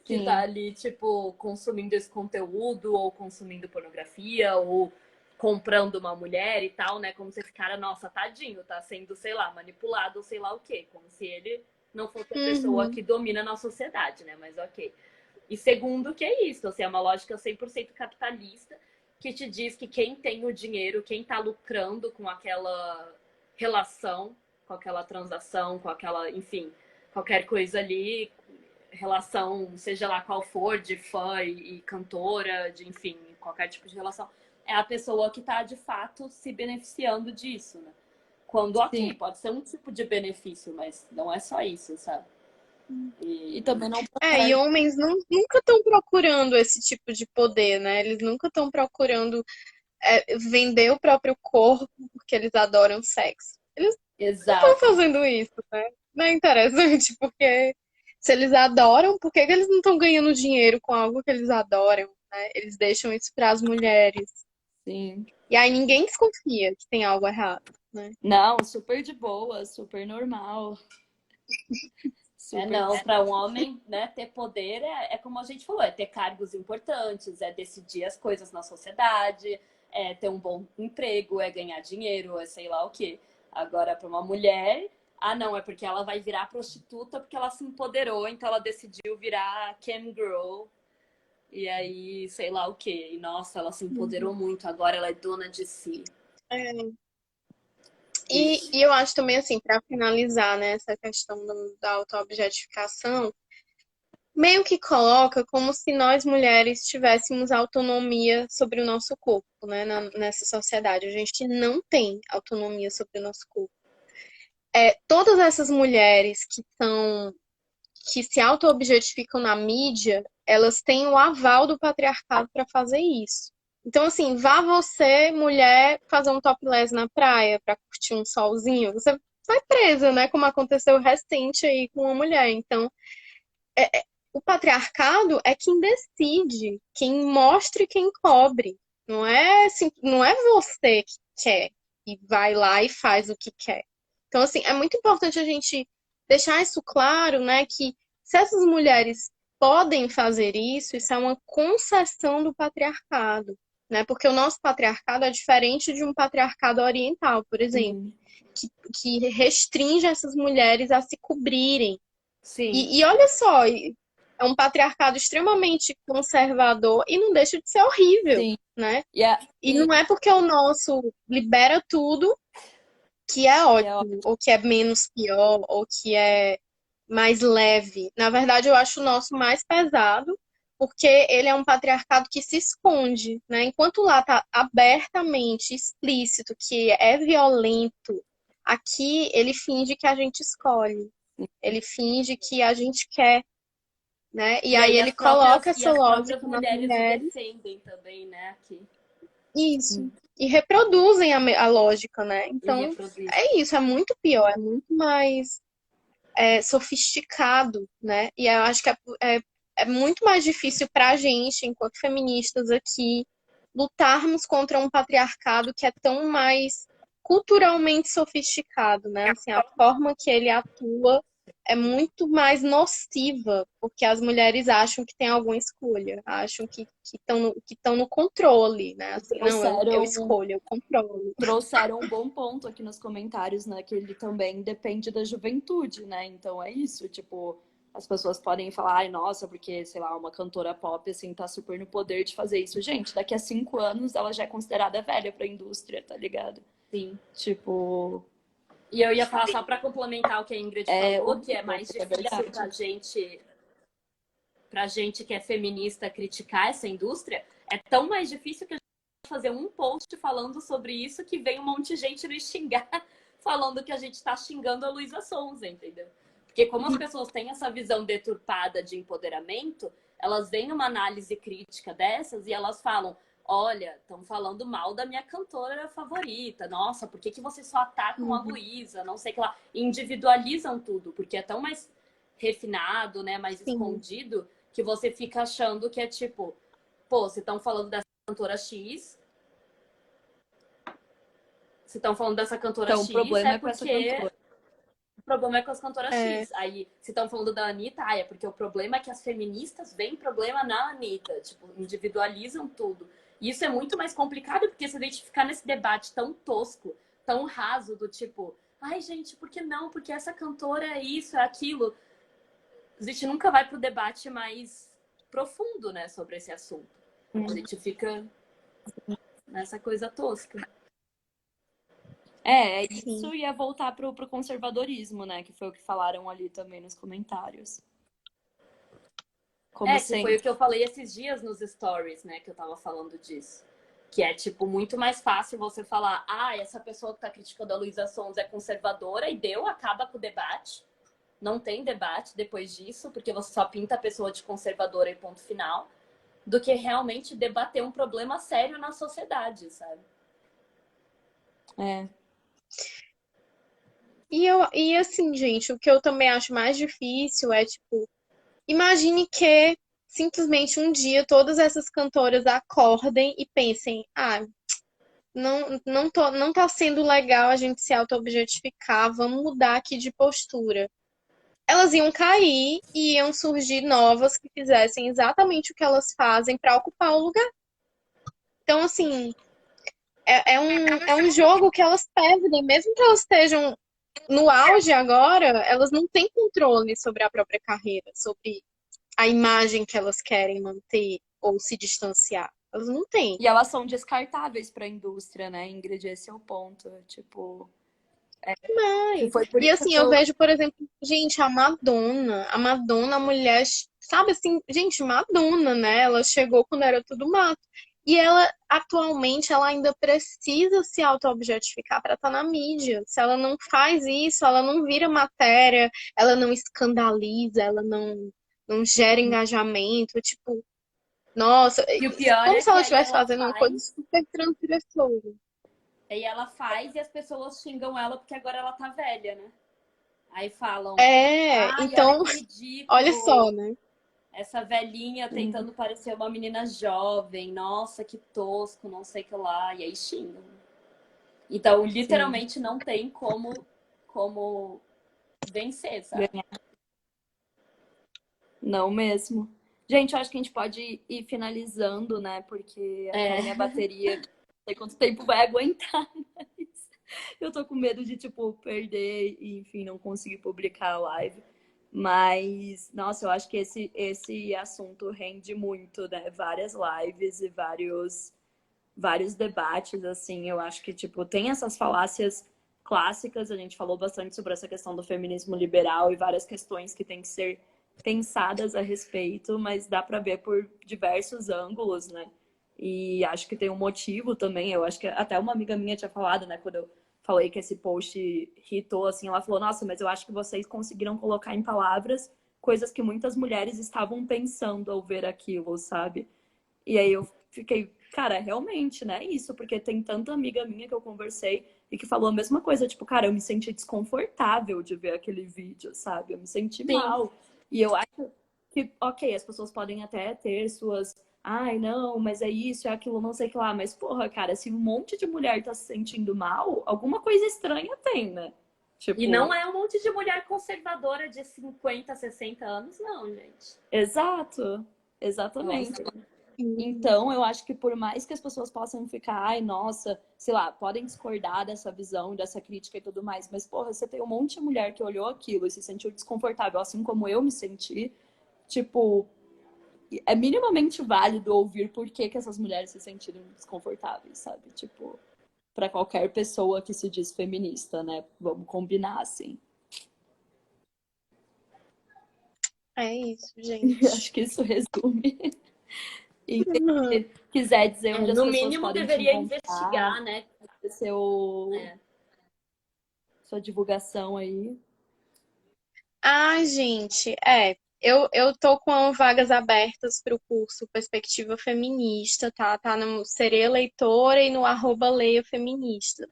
Que tá sim. ali, tipo, consumindo esse conteúdo, ou consumindo pornografia, ou comprando uma mulher e tal, né? Como se esse cara, nossa, tadinho, tá sendo, sei lá, manipulado ou sei lá o quê. Como se ele não fosse a pessoa uhum. que domina na sociedade, né? Mas ok. E segundo, que é isso, assim, é uma lógica 100% capitalista que te diz que quem tem o dinheiro, quem está lucrando com aquela relação, com aquela transação, com aquela, enfim, qualquer coisa ali, relação, seja lá qual for, de fã e cantora, de enfim, qualquer tipo de relação, é a pessoa que está de fato se beneficiando disso, né? Quando, ok, Sim. pode ser um tipo de benefício, mas não é só isso, sabe? E E também não E protege. homens nunca estão procurando esse tipo de poder, né? Eles nunca estão procurando vender o próprio corpo porque eles adoram sexo. Eles não estão exato. fazendo isso, né? Não é interessante, porque se eles adoram, por que que eles não estão ganhando dinheiro com algo que eles adoram, né? Eles deixam isso para as mulheres. Sim. E aí ninguém desconfia que tem algo errado, né? Não, super de boa, super normal. Super Não, de... para um homem, né, ter poder é como a gente falou, é ter cargos importantes, é decidir as coisas na sociedade, é ter um bom emprego, é ganhar dinheiro, é sei lá o quê. Agora, para uma mulher, não, é porque ela vai virar prostituta porque ela se empoderou, então ela decidiu virar cam girl, e aí sei lá o quê. E nossa, ela se empoderou muito, agora ela é dona de si. É. Vixe. E eu acho também, assim, para finalizar, né, essa questão da autoobjetificação, meio que coloca como se nós mulheres tivéssemos autonomia sobre o nosso corpo, né, nessa sociedade. A gente não tem autonomia sobre o nosso corpo. Todas essas mulheres que se auto-objetificam na mídia, elas têm o aval do patriarcado para fazer isso. Então, assim, vá você, mulher, fazer um topless na praia para curtir um solzinho, você vai presa, né? Como aconteceu recente aí com uma mulher. Então, o patriarcado é quem decide, quem mostra e quem cobre. Não é assim, não é você que quer e vai lá e faz o que quer. Então, assim, é muito importante a gente deixar isso claro, né? Que se essas mulheres podem fazer isso é uma concessão do patriarcado, né? Porque o nosso patriarcado é diferente de um patriarcado oriental, por exemplo, Sim. que restringe essas mulheres a se cobrirem. Sim. E olha só, é um patriarcado extremamente conservador e não deixa de ser horrível, Sim. né? E, é, E não é porque o nosso libera tudo que é e é ótimo, ou que é menos pior, ou que é mais leve. Na verdade, eu acho o nosso mais pesado, porque ele é um patriarcado que se esconde, né? Enquanto lá tá abertamente explícito que é violento, aqui ele finge que a gente escolhe. Ele finge que a gente quer, né? E E aí aí ele coloca essa as próprias lógica nas mulheres o mulheres, defendem também, né, aqui. isso, e reproduzem a lógica, né? E Então, reproduzem. é isso, é muito pior, é muito mais sofisticado, né? E eu acho que é muito mais difícil para a gente, enquanto feministas aqui, lutarmos contra um patriarcado que é tão mais culturalmente sofisticado, né? Assim, a forma que ele atua é muito mais nociva, porque as mulheres acham que tem alguma escolha, acham que estão no controle, né? E Assim, não, eu trouxeram, escolho, eu controlo. trouxeram um bom ponto aqui nos comentários, né? Que ele também depende da juventude, né? Então é isso, tipo, as pessoas podem falar, ai, nossa, porque, sei lá, uma cantora pop, assim, tá super no poder de fazer isso. Gente, daqui a 5 anos ela já é considerada velha pra indústria, tá ligado? Sim. Tipo, E eu ia falar só para complementar o que a Ingrid falou, que é horrível, mais mas é difícil verdade. pra gente que é feminista criticar essa indústria, é tão mais difícil que a gente fazer um post falando sobre isso que vem um monte de gente nos xingar falando que a gente tá xingando a Luísa Sonza, entendeu? Porque como as pessoas têm essa visão deturpada de empoderamento, elas veem uma análise crítica dessas e elas falam: olha, estão falando mal da minha cantora favorita. Nossa, por que, que vocês só atacam a Uhum. Luísa? Não sei o que lá. Individualizam tudo, porque é tão mais refinado, né? Mais Sim. escondido, que você fica achando que é tipo, pô, se estão falando dessa cantora X, se estão falando dessa cantora Então o X, é problema é com essa porque cantora. o problema é com as cantoras É, X. Aí, se estão falando da Anitta, é porque o problema é que as feministas veem problema na Anitta. Tipo, individualizam tudo. E isso é muito mais complicado, porque se a gente ficar nesse debate tão tosco, tão raso, do tipo, ai, gente, por que não? Porque essa cantora é isso, é aquilo. A gente nunca vai pro debate mais profundo, né, sobre esse assunto. A gente fica nessa coisa tosca. É sim. isso e é voltar pro conservadorismo, né? Que foi o que falaram ali também nos comentários. Como Que foi o sempre. que eu falei esses dias nos stories, né, que eu tava falando disso. Que é, tipo, muito mais fácil você falar, ah, essa pessoa que tá criticando a Luísa Sons é conservadora e deu, acaba com o debate. Não tem debate depois disso, porque você só pinta a pessoa de conservadora e ponto final, do que realmente debater um problema sério na sociedade, sabe? É, E assim, gente, o que eu também acho mais difícil é, tipo, imagine que simplesmente um dia todas essas cantoras acordem e pensem, ah, não tá sendo legal a gente se auto-objetificar, vamos mudar aqui de postura. Elas iam cair e iam surgir novas que fizessem exatamente o que elas fazem para ocupar o lugar. Então, assim, é um jogo que elas perdem, mesmo que elas estejam no auge agora, elas não têm controle sobre a própria carreira, sobre a imagem que elas querem manter ou se distanciar. Elas não têm. e elas são descartáveis para a indústria, né, Ingrid? Esse é o ponto. Tipo, que Mas, foi por e isso assim, que eu eu. vejo, por exemplo, gente, a mulher, sabe assim, gente, Madonna, né? Ela chegou quando era tudo mato. E ela, atualmente, ela ainda precisa se auto-objetificar para estar na mídia. Se ela não faz isso, ela não vira matéria, ela não escandaliza, ela não gera engajamento. Tipo, nossa, E o pior como é se que ela aí estivesse ela fazendo uma coisa faz, super transgressora. aí ela faz e as pessoas xingam ela porque agora ela tá velha, né? Aí falam, É, ai, olha então, que olha ridículo, só, né? essa velhinha Uhum. tentando parecer uma menina jovem, nossa, que tosco, não sei o que lá, e aí xingam. Então, Sim, literalmente não tem como vencer, sabe? ganhar. Não mesmo. Gente, eu acho que a gente pode ir finalizando, né? Porque até a minha É. bateria, não sei quanto tempo vai aguentar, mas eu tô com medo de, tipo, perder e, enfim, não conseguir publicar a live. Mas, nossa, eu acho que esse assunto rende muito, né? Várias lives e vários debates, assim. Eu acho que, tipo, tem essas falácias clássicas. A gente falou bastante sobre essa questão do feminismo liberal e várias questões que têm que ser pensadas a respeito, mas dá para ver por diversos ângulos, né? E acho que tem um motivo também. Eu acho que até uma amiga minha tinha falado, né, quando eu falei que esse post hitou, assim, ela falou: Nossa, mas eu acho que vocês conseguiram colocar em palavras coisas que muitas mulheres estavam pensando ao ver aquilo, sabe? E aí eu fiquei, cara, realmente, né? Isso, porque tem tanta amiga minha que eu conversei e que falou a mesma coisa, tipo, cara, eu me senti desconfortável de ver aquele vídeo, sabe? Eu me senti Sim. mal. E eu acho que, ok, as pessoas podem até ter suas, ai, não, mas é isso, é aquilo, não sei o que lá, mas porra, cara, se um monte de mulher tá se sentindo mal, alguma coisa estranha tem, né? E não Tipo, é um monte de mulher conservadora de 50, 60 anos, não, gente. exato, Nossa. exatamente. Uhum. Então, eu acho que por mais que as pessoas possam ficar, ai, nossa, sei lá, podem discordar dessa visão, dessa crítica e tudo mais, mas, porra, você tem um monte de mulher que olhou aquilo e se sentiu desconfortável, assim como eu me senti, tipo, é minimamente válido ouvir por que que essas mulheres se sentiram desconfortáveis, sabe? Tipo, pra qualquer pessoa que se diz feminista, né? Vamos combinar, assim. É isso, Acho gente. que isso resume. E Uhum. se quiser dizer onde as No pessoas mínimo, podem te deveria encontrar, investigar, né? seu É. sua divulgação aí. Ah, gente, eu tô com vagas abertas para o curso Perspectiva Feminista, tá? Tá no Sereia Leitora e no @Leia Feminista.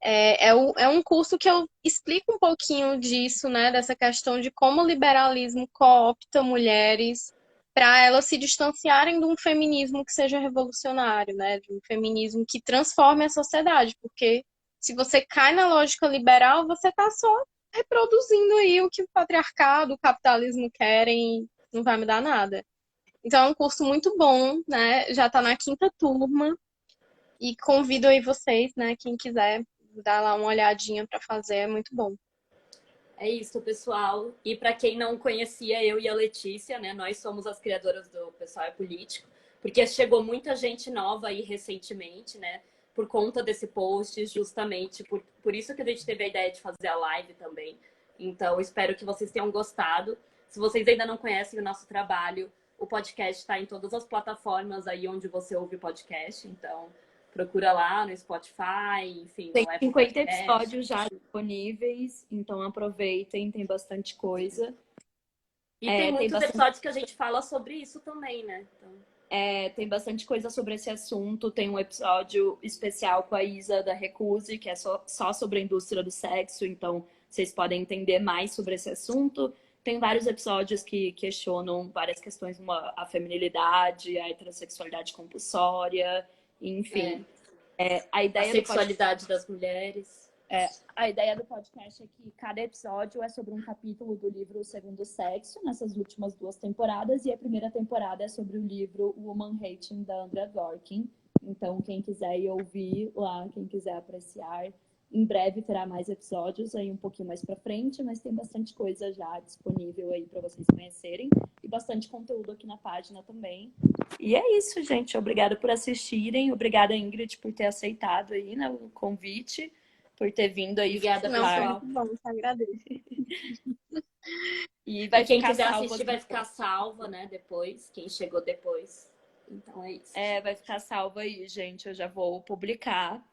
É um curso que eu explico um pouquinho disso, né? Dessa questão de como o liberalismo coopta mulheres para elas se distanciarem de um feminismo que seja revolucionário, né? De um feminismo que transforme a sociedade, porque se você cai na lógica liberal, você está só reproduzindo aí o que o patriarcado, o capitalismo querem, não vai mudar nada. Então é um curso muito bom, né? Já está na quinta turma. E convido aí vocês, né? Quem quiser dar lá uma olhadinha para fazer, é muito bom. É isso, pessoal. E para quem não conhecia eu e a Letícia, né? Nós somos as criadoras do Pessoal é Político, porque chegou muita gente nova aí recentemente, né? Por conta desse post, justamente por isso que a gente teve a ideia de fazer a live também. Então, espero que vocês tenham gostado. Se vocês ainda não conhecem o nosso trabalho, O podcast está em todas as plataformas aí onde você ouve podcast, então procura lá no Spotify, enfim, Tem no Apple 50 Podcast. episódios já disponíveis, então aproveitem, tem bastante coisa. E tem muitos bastante, episódios que a gente fala sobre isso também, né? Então... tem bastante coisa sobre esse assunto. Tem um episódio especial com a Isa da Recuse, que é só sobre a indústria do sexo, então vocês podem entender mais sobre esse assunto. Tem vários episódios que questionam várias questões, como a feminilidade, a heterossexualidade compulsória, enfim. A A ideia sexualidade das mulheres. A ideia do podcast é que cada episódio é sobre um capítulo do livro O Segundo Sexo, nessas últimas 2 temporadas, e a primeira temporada é sobre o livro Woman Hating, da Andrea Dworkin. Então, quem quiser ir ouvir lá, quem quiser apreciar, em breve terá mais episódios aí um pouquinho mais pra frente, mas tem bastante coisa já disponível aí para vocês conhecerem e bastante conteúdo aqui na página também. E é isso, gente. Obrigada por assistirem. Obrigada, Ingrid, por ter aceitado aí, né, o convite, por ter vindo aí. Obrigada, Não, foi pessoal. muito bom, te agradeço. E Quem quiser salva assistir vai ficar salva, né? Depois, quem chegou depois. Então é isso. vai ficar salva aí, gente. Eu já vou publicar.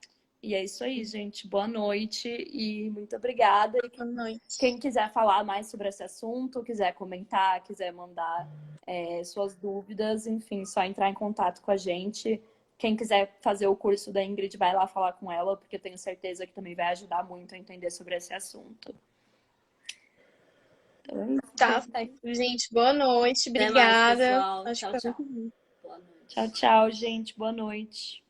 E é isso aí, gente. Boa noite e muito obrigada. Boa noite. Quem quiser falar mais sobre esse assunto, quiser comentar, quiser mandar suas dúvidas, enfim, só entrar em contato com a gente. Quem quiser fazer o curso da Ingrid, vai lá falar com ela, porque eu tenho certeza que também vai ajudar muito a entender sobre esse assunto. Então, Tá certo. Gente, boa noite. Até mais, Obrigada. pessoal. Acho Tchau, que foi tchau. muito bom. Boa noite. tchau, tchau, gente. Boa noite.